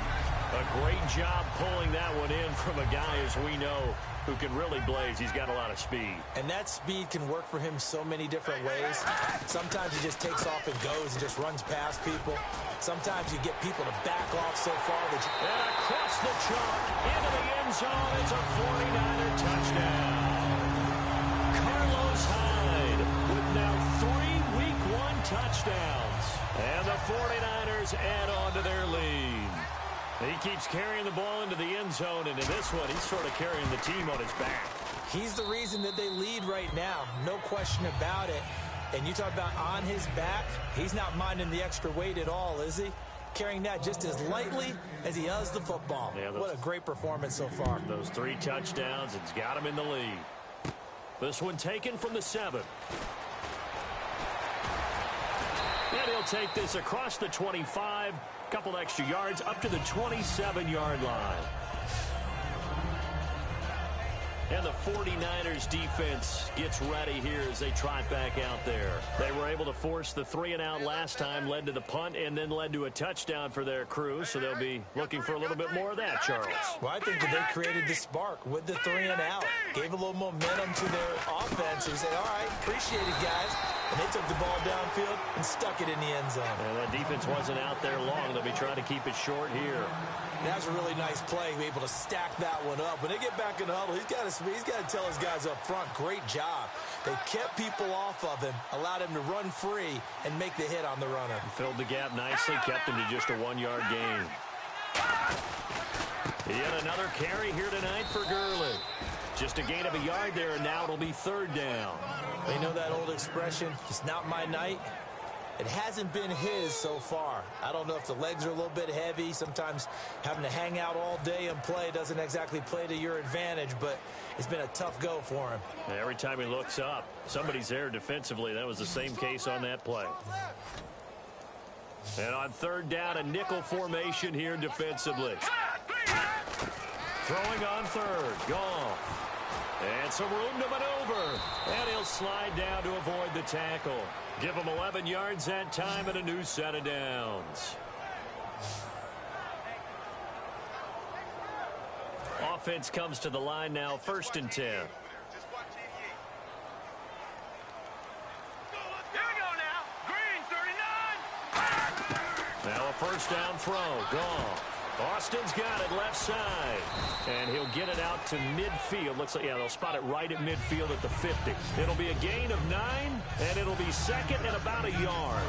[SPEAKER 3] A great job pulling that one in from a guy, as we know, who can really blaze. He's got a lot of speed.
[SPEAKER 4] And that speed can work for him so many different ways. Sometimes he just takes off and goes and just runs past people. Sometimes you get people to back off so far that you...
[SPEAKER 3] And across the chalk, into the end zone, it's a 49er touchdown. Carlos Hyde with now 3 Week 1 touchdowns. And the 49ers add on to their lead. He keeps carrying the ball into the end zone, and in this one, he's sort of carrying the team on his back.
[SPEAKER 4] He's the reason that they lead right now. No question about it. And you talk about on his back, he's not minding the extra weight at all, is he? Carrying that just as lightly as he does the football. Yeah, what a great performance so far.
[SPEAKER 3] Those 3 touchdowns, it's got him in the lead. This one taken from the 7. And he'll take this across the 25. Couple extra yards up to the 27-yard line. And the 49ers defense gets ready here as they trot back out there. They were able to force the 3-and-out last time, led to the punt, and then led to a touchdown for their crew. So they'll be looking for a little bit more of that, Charles.
[SPEAKER 4] Well, I think that they created the spark with the 3-and-out. Gave a little momentum to their offense. And said, all right, appreciate it, guys. And they took the ball downfield and stuck it in the end zone.
[SPEAKER 3] And that defense wasn't out there long. They'll be trying to keep it short here.
[SPEAKER 4] That was a really nice play, able to stack that one up. When they get back in the huddle, he's got to tell his guys up front, great job. They kept people off of him, allowed him to run free, and make the hit on the runner.
[SPEAKER 3] Filled the gap nicely, kept him to just a 1-yard gain. Yet another carry here tonight for Gurley. Just a gain of a yard there, and now it'll be 3rd down.
[SPEAKER 4] They know that old expression, it's not my night. It hasn't been his so far. I don't know if the legs are a little bit heavy. Sometimes having to hang out all day and play doesn't exactly play to your advantage, but it's been a tough go for him.
[SPEAKER 3] Every time he looks up, somebody's there defensively. That was the same case on that play. And on 3rd down, a nickel formation here defensively. Throwing on 3rd. Goff. And some room to maneuver. And he'll slide down to avoid the tackle. Give him 11 yards that time and a new set of downs. Offense comes to the line now, 1st and 10.
[SPEAKER 5] Here we go now. Green, 39.
[SPEAKER 3] Now a 1st down throw. Gone. Austin's got it left side. And he'll get it out to midfield. Looks like, yeah, they'll spot it right at midfield at the 50. It'll be a gain of 9, and it'll be 2nd and about a yard.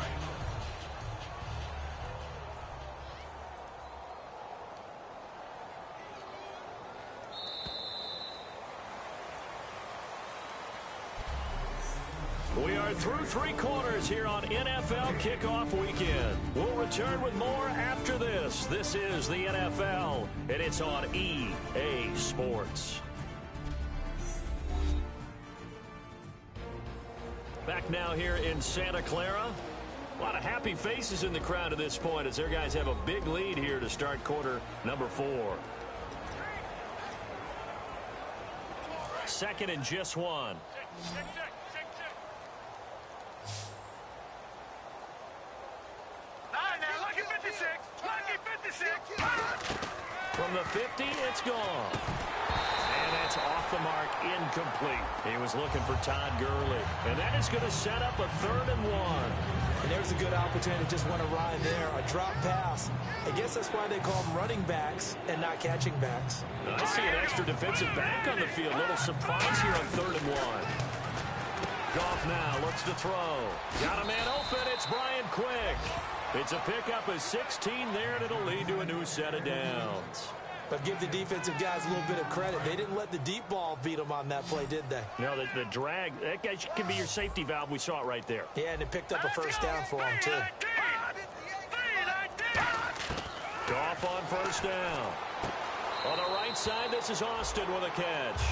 [SPEAKER 3] We are through 3 quarters here on NFL Kickoff Weekend. We'll return with more after this. This is the NFL, and it's on EA Sports. Back now here in Santa Clara. A lot of happy faces in the crowd at this point as their guys have a big lead here to start quarter number 4. 2nd and just 1. From the 50, it's gone. And that's off the mark, incomplete. He was looking for Todd Gurley. And that is going to set up a 3rd and 1.
[SPEAKER 4] And there's a good opportunity to just want to ride there. A drop pass. I guess that's why they call them running backs and not catching backs.
[SPEAKER 3] I see an extra defensive back on the field. Little surprise here on 3rd and 1. Goff now looks to throw. Got a man open. It's Brian Quick. It's a pickup of 16 there, and it'll lead to a new set of downs.
[SPEAKER 4] But give the defensive guys a little bit of credit. They didn't let the deep ball beat them on that play, did they?
[SPEAKER 3] No, the drag, that guy can be your safety valve. We saw it right there.
[SPEAKER 4] Yeah, and it picked up a 1st down for him, too.
[SPEAKER 3] Goff on 1st down. On the right side, this is Austin with a catch.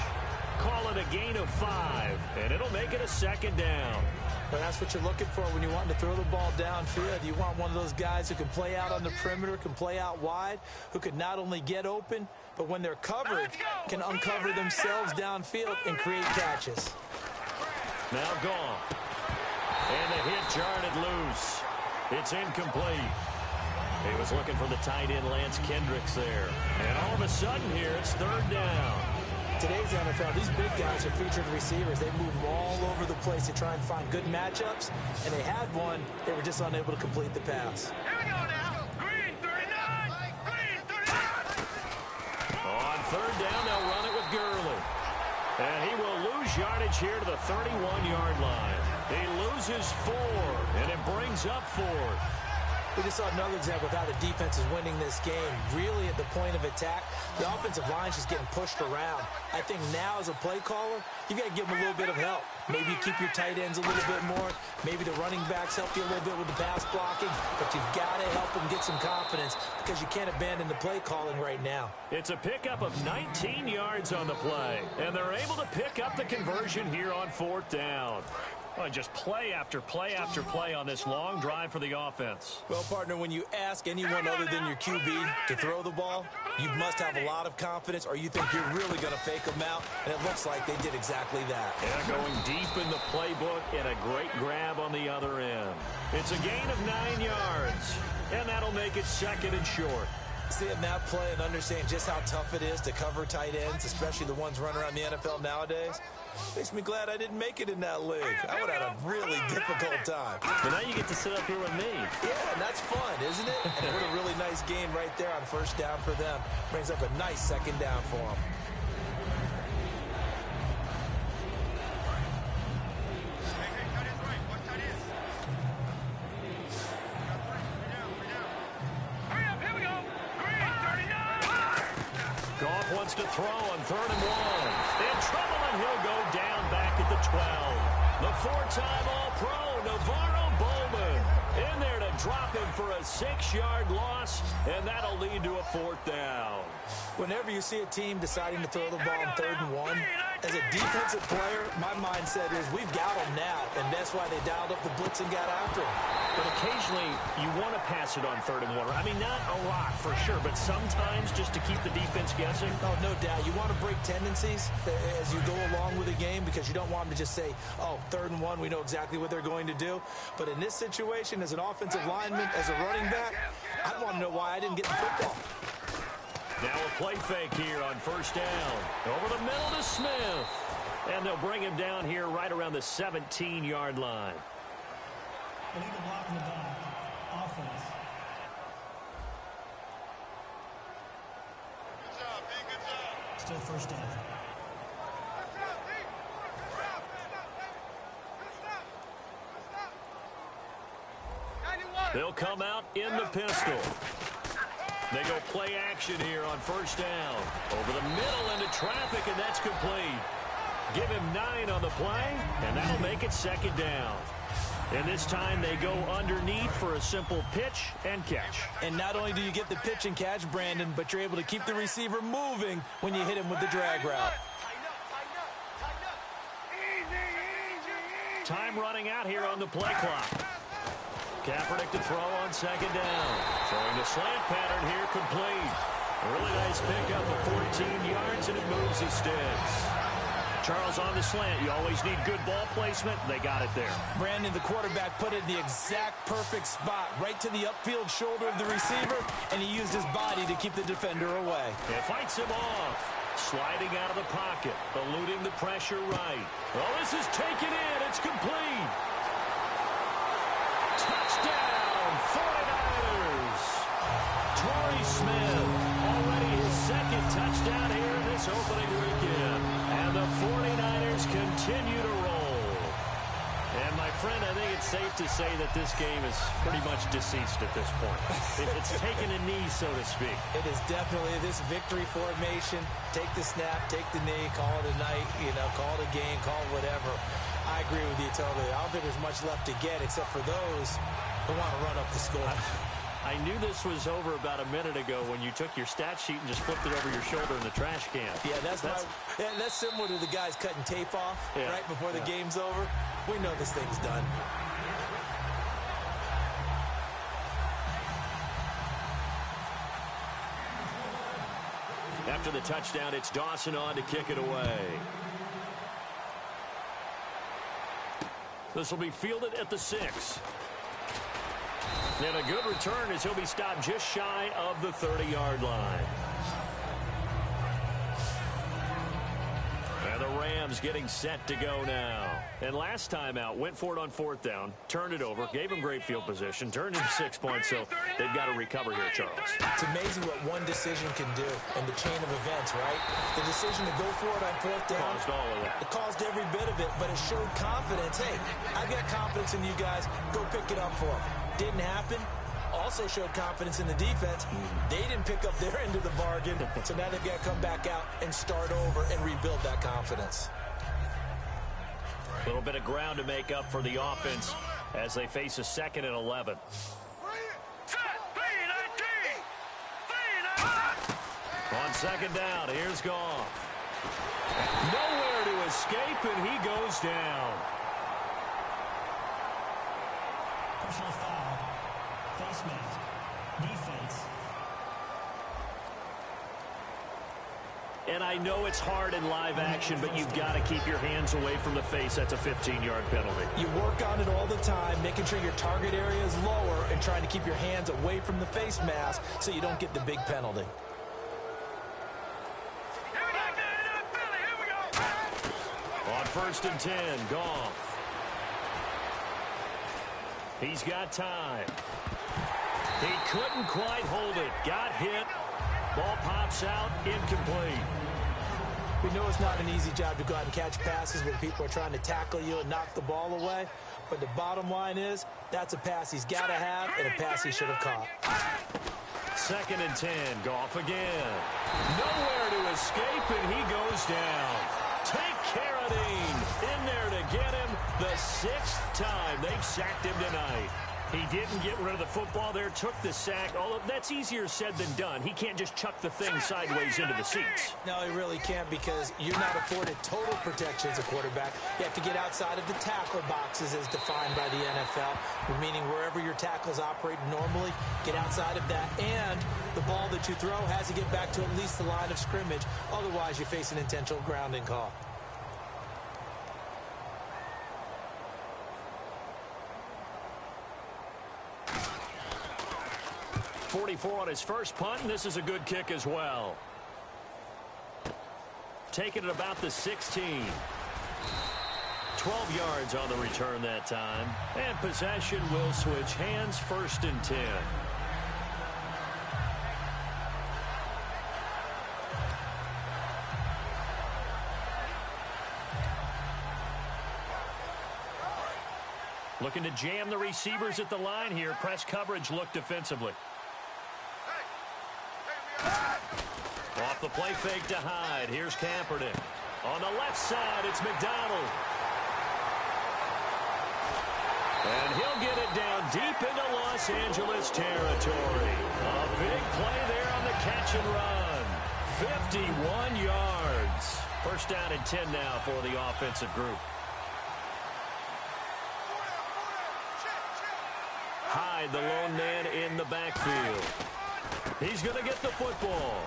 [SPEAKER 3] Call it a gain of 5, and it'll make it a 2nd down.
[SPEAKER 4] But that's what you're looking for when you want to throw the ball downfield. You want one of those guys who can play out on the perimeter, can play out wide, who can not only get open, but when they're covered, can uncover themselves downfield and create catches.
[SPEAKER 3] Now Gore. And the hit jarred it loose. It's incomplete. He was looking for the tight end Lance Kendricks there. And all of a sudden here, it's third down.
[SPEAKER 4] Today's NFL, these big guys are featured receivers. They move all over the place to try and find good matchups, and they had one. They were just unable to complete the pass.
[SPEAKER 5] Here we go now. Green 39. Green 39.
[SPEAKER 3] On third down, they'll run it with Gurley. And he will lose yardage here to the 31-yard line. He loses 4, and it brings up 4.
[SPEAKER 4] We just saw another example of how the defense is winning this game. Really at the point of attack, the offensive line's just getting pushed around. I think now as a play caller, you've got to give them a little bit of help. Maybe you keep your tight ends a little bit more. Maybe the running backs help you a little bit with the pass blocking. But you've got to help them get some confidence because you can't abandon the play calling right now.
[SPEAKER 3] It's a pickup of 19 yards on the play. And they're able to pick up the conversion here on fourth down. Well, just play after play after play on this long drive for the offense.
[SPEAKER 4] Well, partner, when you ask anyone other than your QB to throw the ball, you must have a lot of confidence or you think you're really going to fake them out, and it looks like they did exactly that.
[SPEAKER 3] Yeah, going deep in the playbook and a great grab on the other end. It's a gain of 9 yards, and that'll make it second and short.
[SPEAKER 4] Seeing that play and understanding just how tough it is to cover tight ends, especially the ones running around the NFL nowadays, makes me glad I didn't make it in that league. I would have had a really difficult time.
[SPEAKER 3] But now you get to sit up here with me.
[SPEAKER 4] Yeah, and that's fun, isn't it? And what a really nice game right there on first down for them. Brings up a nice second down for them.
[SPEAKER 3] Goff wants to throw on 3rd and 1. In trouble, and he'll go down back at the 12. The 4-time All-Pro, Navarro Bowman, in there to drop him for a 6-yard loss, and that'll lead to a 4th down.
[SPEAKER 4] Whenever you see a team deciding to throw the ball on 3rd and 1, as a defensive player, my mindset is we've got them now, and that's why they dialed up the blitz and got after him.
[SPEAKER 3] But occasionally, you want to pass it on 3rd and 1. I mean, not a lot for sure, but sometimes just to keep the defense guessing.
[SPEAKER 4] Oh, no doubt. You want to break tendencies as you go along with the game because you don't want them to just say, oh, 3rd and 1, we know exactly what they're going to do. But in this situation, as an offensive lineman, as a running back, I want to know why I didn't get the football.
[SPEAKER 3] Now a play fake here on first down. Over the middle to Smith. And they'll bring him down here right around the 17-yard line.
[SPEAKER 6] They need to block in the back. Offense.
[SPEAKER 5] Good job, B. Good job.
[SPEAKER 6] Still first down.
[SPEAKER 3] They'll come out in the pistol. They go play action here on first down. Over the middle into traffic, and that's complete. Give him 9 on the play, and that'll make it second down. And this time they go underneath for a simple pitch and catch.
[SPEAKER 4] And not only do you get the pitch and catch, Brandon, but you're able to keep the receiver moving when you hit him with the drag route.
[SPEAKER 3] Time running out here on the play clock. Kaepernick to throw on second down. Throwing the slant pattern here complete. A really nice pickup of 14 yards, and it moves his sticks. Charles on the slant. You always need good ball placement. They got it there.
[SPEAKER 4] Brandon, the quarterback, put it in the exact perfect spot, right to the upfield shoulder of the receiver, and he used his body to keep the defender away.
[SPEAKER 3] It fights him off. Sliding out of the pocket, eluding the pressure right. Oh, this is taken in. It's complete. Touchdown, 49ers. Torrey Smith, already his second touchdown here in this opening weekend. And the 49ers continue to roll. And my friend, I think it's safe to say that this game is pretty much deceased at this point. It's taken a knee, so to speak.
[SPEAKER 4] It is definitely this victory formation. Take the snap, take the knee, call it a night, call it a game, call it whatever. I agree with you totally. I don't think there's much left to get except for those who want to run up the score.
[SPEAKER 3] I knew this was over about a minute ago when you took your stat sheet and just flipped it over your shoulder in the trash can.
[SPEAKER 4] Yeah, that's similar to the guys cutting tape off right before the game's over. We know this thing's done.
[SPEAKER 3] After the touchdown, it's Dawson on to kick it away. This will be fielded at the 6. And a good return as he'll be stopped just shy of the 30-yard line. And the Rams getting set to go now. And last time out, went for it on 4th down, turned it over, gave him great field position, turned into 6 points, so they've got to recover here, Charles.
[SPEAKER 4] It's amazing what one decision can do in the chain of events, right? The decision to go for it on 4th down.
[SPEAKER 3] Caused all of that.
[SPEAKER 4] It caused every bit of it, but it showed confidence. Hey, I've got confidence in you guys. Go pick it up for them. Didn't happen. Also showed confidence in the defense. They didn't pick up their end of the bargain, so now they've got to come back out and start over and rebuild that confidence.
[SPEAKER 3] A little bit of ground to make up for the offense as they face a 2nd and 11. On 2nd down, here's Goff. Nowhere to escape, and he goes down.
[SPEAKER 6] Personal foul. Face mask. Defense.
[SPEAKER 3] And I know it's hard in live action, but you've got to keep your hands away from the face. That's a 15-yard penalty.
[SPEAKER 4] You work on it all the time, making sure your target area is lower and trying to keep your hands away from the face mask so you don't get the big penalty.
[SPEAKER 3] On 1st and 10, Goff. He's got time. He couldn't quite hold it. Got hit. Ball pops out. Incomplete.
[SPEAKER 4] We know it's not an easy job to go out and catch passes when people are trying to tackle you and knock the ball away. But the bottom line is, that's a pass he's got to have and a pass he should have caught.
[SPEAKER 3] 2nd and 10. Goff again. Nowhere to escape, and he goes down. Take Carradine in there to get him the 6th time they've sacked him tonight. He didn't get rid of the football there, took the sack. Although that's easier said than done. He can't just chuck the thing sideways into the seats.
[SPEAKER 4] No, he really can't because you're not afforded total protection as a quarterback. You have to get outside of the tackle boxes as defined by the NFL, meaning wherever your tackles operate normally, get outside of that. And the ball that you throw has to get back to at least the line of scrimmage. Otherwise, you face an intentional grounding call.
[SPEAKER 3] 44 on his first punt, and this is a good kick as well. Taking it about the 16. 12 yards on the return that time. And possession will switch hands, 1st and 10. Looking to jam the receivers at the line here. Press coverage look defensively. Off the play fake to Hyde. Here's Kaepernick. On the left side, it's McDonald. And he'll get it down deep into Los Angeles territory. A big play there on the catch and run. 51 yards. 1st down and 10 now for the offensive group. Hyde, the lone man in the backfield. He's going to get the football.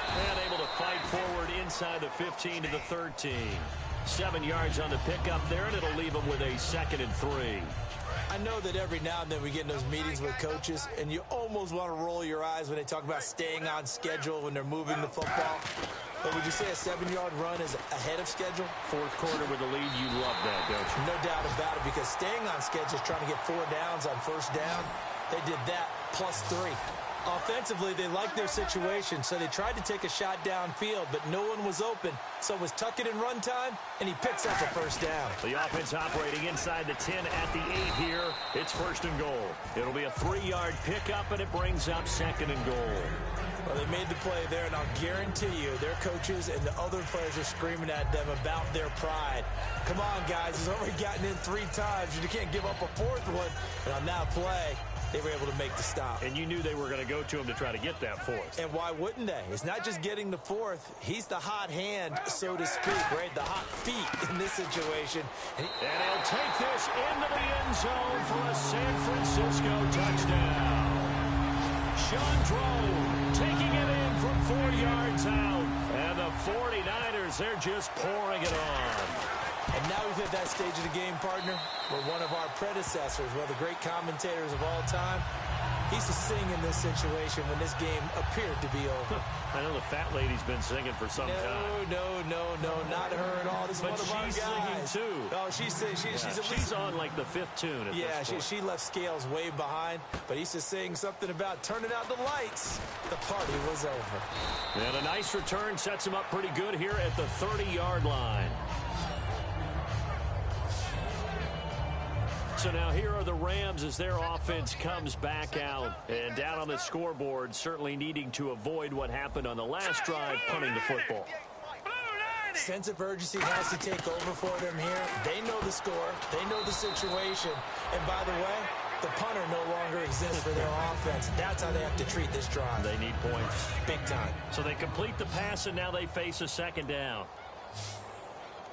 [SPEAKER 3] And able to fight forward inside the 15 to the 13. 7 yards on the pickup there, and it'll leave him with a 2nd and 3.
[SPEAKER 4] I know that every now and then we get in those meetings with coaches, and you almost want to roll your eyes when they talk about staying on schedule when they're moving the football. But would you say a 7-yard run is ahead of schedule?
[SPEAKER 3] 4th quarter with the lead, you love that, don't you?
[SPEAKER 4] No doubt about it, because staying on schedule is trying to get 4 downs on 1st down. They did that plus 3. Offensively, they liked their situation, so they tried to take a shot downfield, but no one was open. So it was tuck it in run time, and he picks up a 1st down.
[SPEAKER 3] The offense operating inside the 10 at the 8 here. It's 1st and goal. It'll be a 3-yard pickup, and it brings up 2nd and goal.
[SPEAKER 4] Well, they made the play there, and I'll guarantee you their coaches and the other players are screaming at them about their pride. Come on, guys. He's already gotten in 3 times, and you can't give up a 4th one. And on that play, they were able to make the stop.
[SPEAKER 3] And you knew they were going to go to him to try to get that fourth.
[SPEAKER 4] And why wouldn't they? It's not just getting the fourth. He's the hot hand, so to speak, right? The hot feet in this situation.
[SPEAKER 3] And he'll take this into the end zone for a San Francisco touchdown. Chandro taking it in from 4 yards out. And the 49ers, they're just pouring it on.
[SPEAKER 4] And now we've hit that stage of the game, partner, where one of our predecessors, one of the great commentators of all time, he used to sing in this situation when this game appeared to be over.
[SPEAKER 3] I know the fat lady's been singing for some time.
[SPEAKER 4] No, not her at all. This is one of our guys.
[SPEAKER 3] But she's singing, too.
[SPEAKER 4] Oh, she's
[SPEAKER 3] on, like, the 5th tune at this point.
[SPEAKER 4] She left Scales way behind, but he used to sing something about turning out the lights. The party was over.
[SPEAKER 3] And a nice return sets him up pretty good here at the 30-yard line. So now here are the Rams as their offense comes back out. And down on the scoreboard, certainly needing to avoid what happened on the last drive, punting the football.
[SPEAKER 4] Sense of urgency has to take over for them here. They know the score. They know the situation. And by the way, the punter no longer exists for their offense. That's how they have to treat this drive.
[SPEAKER 3] They need points.
[SPEAKER 4] Big time.
[SPEAKER 3] So they complete the pass, and now they face a second down.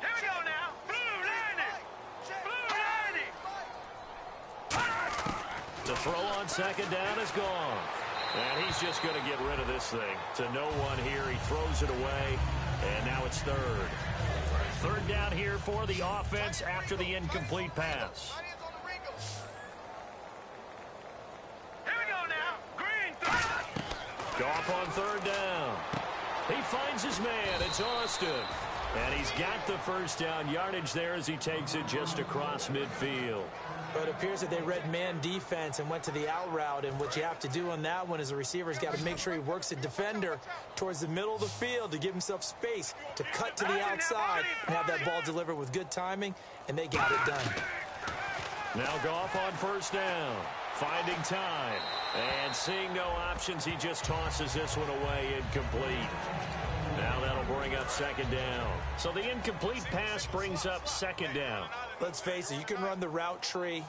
[SPEAKER 5] Here we go now. Blue lining.
[SPEAKER 3] The throw on second down is gone. And he's just going to get rid of this thing. To no one here. He throws it away. And now it's third. Third down here for the offense after the incomplete pass.
[SPEAKER 5] Here we go now. Green.
[SPEAKER 3] Goff on third down. He finds his man. It's Austin. And he's got the first down yardage there as he takes it just across midfield.
[SPEAKER 4] But it appears that they read man defense and went to the out route. And what you have to do on that one is the receiver's got to make sure he works the defender towards the middle of the field to give himself space to cut to the outside and have that ball delivered with good timing. And they got it done.
[SPEAKER 3] Now Goff on first down. Finding time. And seeing no options, he just tosses this one away incomplete. Now that'll bring up second down. So the incomplete pass brings up second down.
[SPEAKER 4] Let's face it, you can run the route tree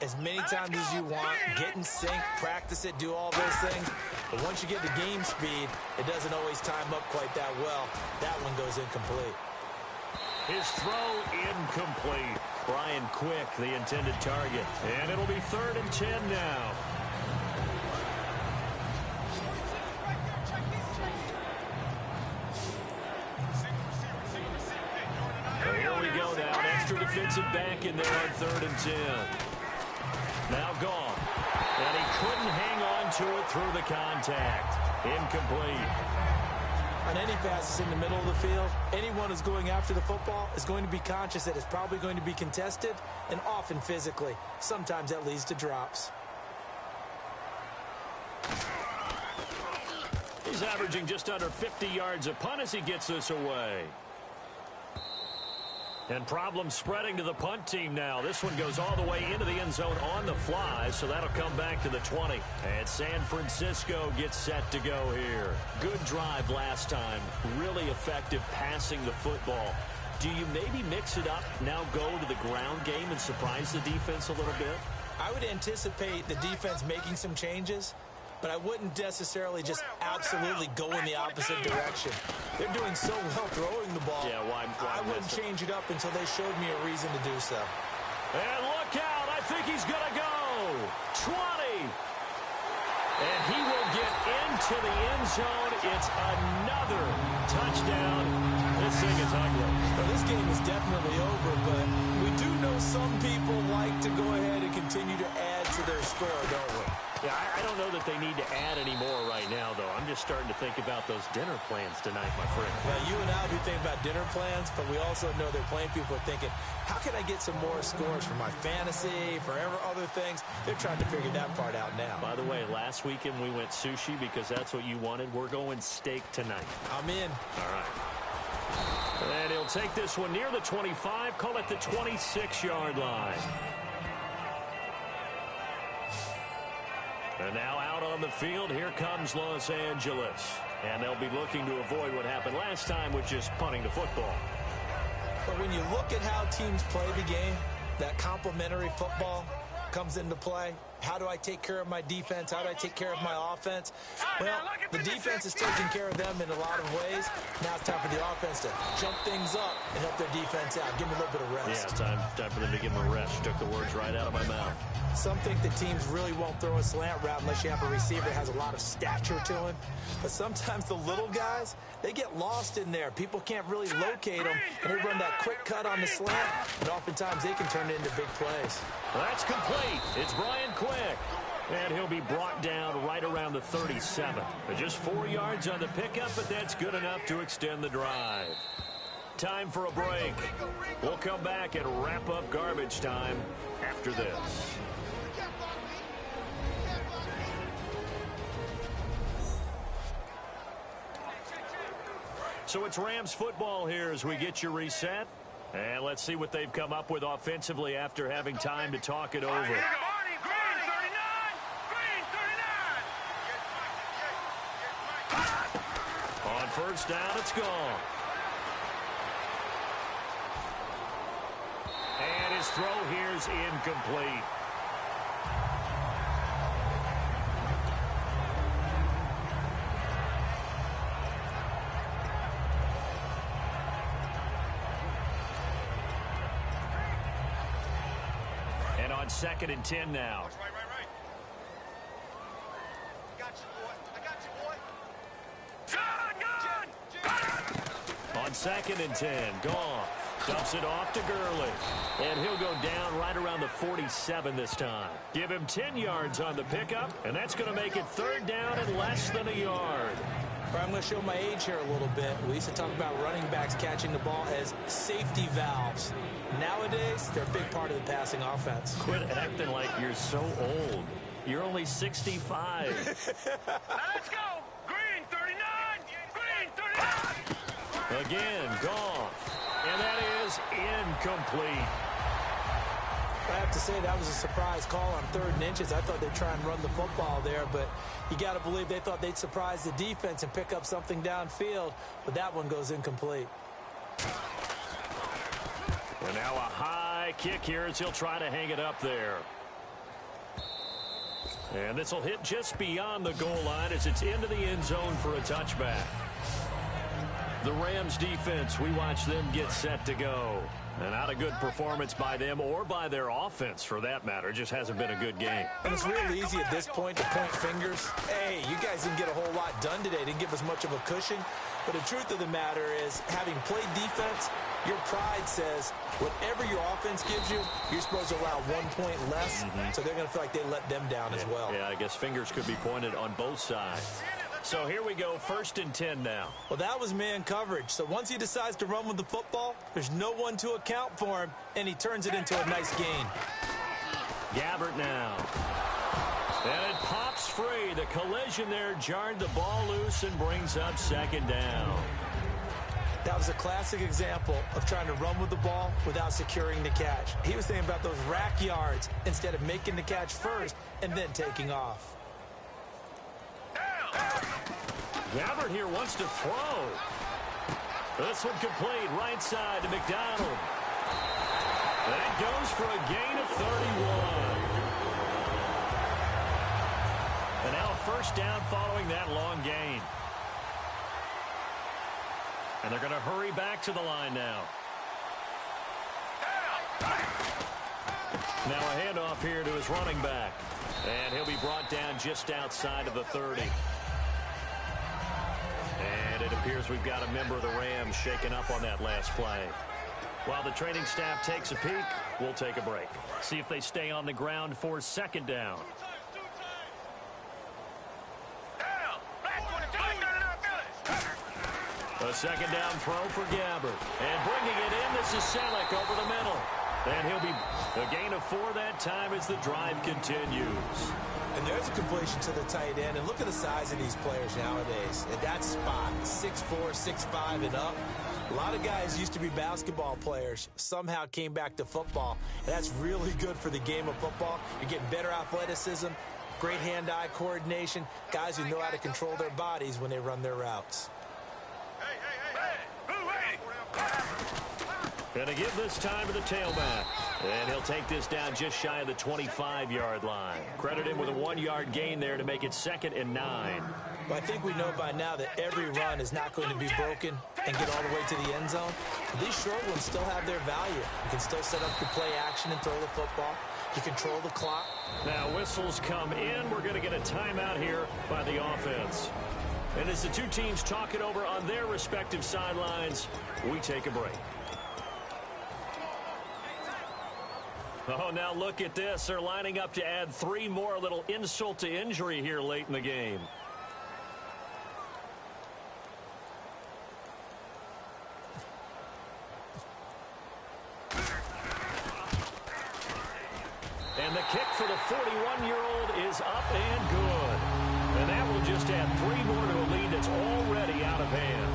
[SPEAKER 4] as many times as you want, get in sync, practice it, do all those things. But once you get to game speed, it doesn't always time up quite that well. That one goes incomplete.
[SPEAKER 3] His throw incomplete. Brian Quick, the intended target. And it'll be 3rd and 10 now. Here we go now. An extra defensive back in there on 3rd and 10. Now gone. And he couldn't hang on to it through the contact. Incomplete.
[SPEAKER 4] On any passes in the middle of the field, anyone who's going after the football is going to be conscious that it's probably going to be contested, and often physically. Sometimes that leads to drops.
[SPEAKER 3] He's averaging just under 50 yards a punt as he gets this away. And problems spreading to the punt team now. This one goes all the way into the end zone on the fly, so that'll come back to the 20. And San Francisco gets set to go here. Good drive last time. Really effective passing the football. Do you maybe mix it up, now go to the ground game and surprise the defense a little bit?
[SPEAKER 4] I would anticipate the defense making some changes, but I wouldn't necessarily just absolutely go in the opposite direction. They're doing so well throwing the ball.
[SPEAKER 3] Yeah, why
[SPEAKER 4] I wouldn't change it up until they showed me a reason to do so.
[SPEAKER 3] And look out. I think he's going to go. 20. And he will get into the end zone. It's another touchdown. This thing is ugly.
[SPEAKER 4] Well, this game is definitely over, but we do know some people like to go ahead and continue to add to their score, don't we?
[SPEAKER 3] Yeah, I don't know that they need to add any more right now, though. I'm just starting to think about those dinner plans tonight, my friend.
[SPEAKER 4] Well, you and I will be thinking about dinner plans, but we also know they're playing people are thinking, how can I get some more scores for my fantasy, for other things? They're trying to figure that part out now.
[SPEAKER 3] By the way, last weekend we went sushi because that's what you wanted. We're going steak tonight.
[SPEAKER 4] I'm in.
[SPEAKER 3] All right. And he'll take this one near the 25, call it the 26-yard line. And now out on the field, here comes Los Angeles. And they'll be looking to avoid what happened last time, which is punting the football.
[SPEAKER 4] But when you look at how teams play the game, that complementary football, comes into play. How do I take care of my defense? How do I take care of my offense? Well, the defense is taking care of them in a lot of ways. Now it's time for the offense to jump things up and help their defense out. Give them a little bit of rest.
[SPEAKER 3] Yeah, time for them to give them a rest. Took the words right out of my mouth.
[SPEAKER 4] Some think that teams really won't throw a slant route unless you have a receiver that has a lot of stature to him. But sometimes the little guys, they get lost in there. People can't really locate them, and they run that quick cut on the slant, and oftentimes they can turn it into big plays.
[SPEAKER 3] That's complete. It's Brian Quick. And he'll be brought down right around the 37. Just 4 yards on the pickup, but that's good enough to extend the drive. Time for a break. We'll come back and wrap up garbage time after this. So it's Rams football here as we get you reset. And let's see what they've come up with offensively after having time to talk it over. On first down, it's gone. And his throw here is incomplete. And on 2nd and 10 now.
[SPEAKER 5] Right. I got you, boy.
[SPEAKER 3] On 2nd and 10, Gore dumps it off to Gurley. And he'll go down right around the 47 this time. Give him 10 yards on the pickup, and that's going to make it 3rd down and less than a yard.
[SPEAKER 4] All right, I'm going to show my age here a little bit. We used to talk about running backs catching the ball as safety valves. Nowadays, they're a big part of the passing offense.
[SPEAKER 3] Quit acting like you're so old. You're only 65.
[SPEAKER 5] Now let's go. Green 39. Green 39.
[SPEAKER 3] Again, Gore. And that is incomplete.
[SPEAKER 4] I have to say that was a surprise call on 3rd and inches. I thought they'd try and run the football there, but you got to believe they thought they'd surprise the defense and pick up something downfield, but that one goes incomplete.
[SPEAKER 3] And now a high kick here as he'll try to hang it up there. And this will hit just beyond the goal line as it's into the end zone for a touchback. The Rams defense, we watch them get set to go. And not a good performance by them or by their offense, for that matter. It just hasn't been a good game.
[SPEAKER 4] And it's real easy at this point to point fingers. Hey, you guys didn't get a whole lot done today. Didn't give us much of a cushion. But the truth of the matter is, having played defense, your pride says whatever your offense gives you, you're supposed to allow 1 point less. So they're going to feel like they let them down as well.
[SPEAKER 3] Yeah, I guess fingers could be pointed on both sides. So here we go, 1st and 10 now.
[SPEAKER 4] Well, that was man coverage. So once he decides to run with the football, there's no one to account for him, and he turns it into a nice gain.
[SPEAKER 3] Gabbert now. And it pops free. The collision there jarred the ball loose and brings up 2nd down.
[SPEAKER 4] That was a classic example of trying to run with the ball without securing the catch. He was thinking about those rack yards instead of making the catch first and then taking off.
[SPEAKER 3] Gabbert here wants to throw. This one complete right side to McDonald. That goes for a gain of 31. And now a 1st down following that long gain. And they're going to hurry back to the line now. Now a handoff here to his running back. And he'll be brought down just outside of the 30. And it appears we've got a member of the Rams shaken up on that last play. While the training staff takes a peek, we'll take a break. See if they stay on the ground for 2nd down. A 2nd down throw for Gabbert. And bringing it in, this is Selleck over the middle. And he'll be a gain of 4 that time as the drive continues.
[SPEAKER 4] And there's a completion to the tight end. And look at the size of these players nowadays. At that spot, 6'4", 6'5", and up. A lot of guys used to be basketball players, somehow came back to football. And that's really good for the game of football. You're getting better athleticism, great hand-eye coordination, guys who know how to control their bodies when they run their routes.
[SPEAKER 3] Going to give this time to the tailback. And he'll take this down just shy of the 25-yard line. Credit him with a 1-yard gain there to make it 2nd and 9.
[SPEAKER 4] Well, I think we know by now that every run is not going to be broken and get all the way to the end zone. But these short ones still have their value. You can still set up the play action and throw the football. You control the clock. Now whistles come in. We're going to get a timeout here by the offense. And as the two teams talk it over on their respective sidelines, we take a break. Oh, now look at this. They're lining up to add 3 more, a little insult to injury here late in the game. And the kick for the 41-year-old is up and good. And that will just add 3 more to a lead that's already out of hand.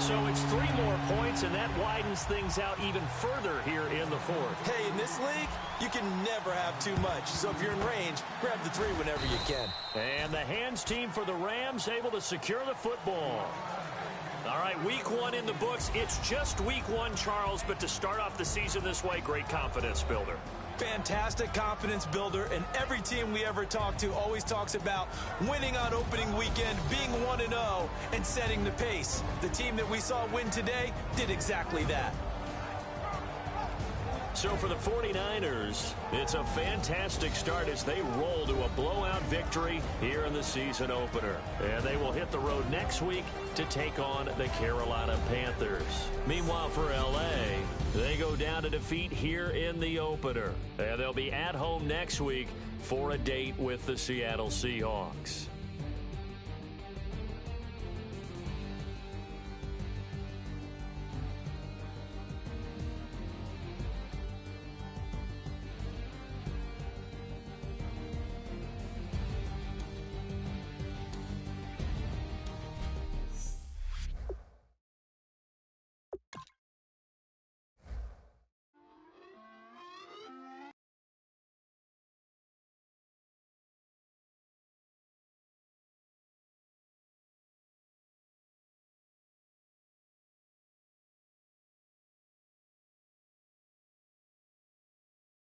[SPEAKER 4] So it's 3 more points, and that widens things out even further here in the 4th. Hey, in this league, you can never have too much. So if you're in range, grab the 3 whenever you can. And the hands team for the Rams able to secure the football. All right, week 1 in the books. It's just week 1, Charles, but to start off the season this way, great confidence builder. Fantastic confidence builder, and every team we ever talk to always talks about winning on opening weekend, being 1-0, and setting the pace. The team that we saw win today did exactly that. So for the 49ers, it's a fantastic start as they roll to a blowout victory here in the season opener. And they will hit the road next week to take on the Carolina Panthers. Meanwhile, for L.A., they go down to defeat here in the opener. And they'll be at home next week for a date with the Seattle Seahawks.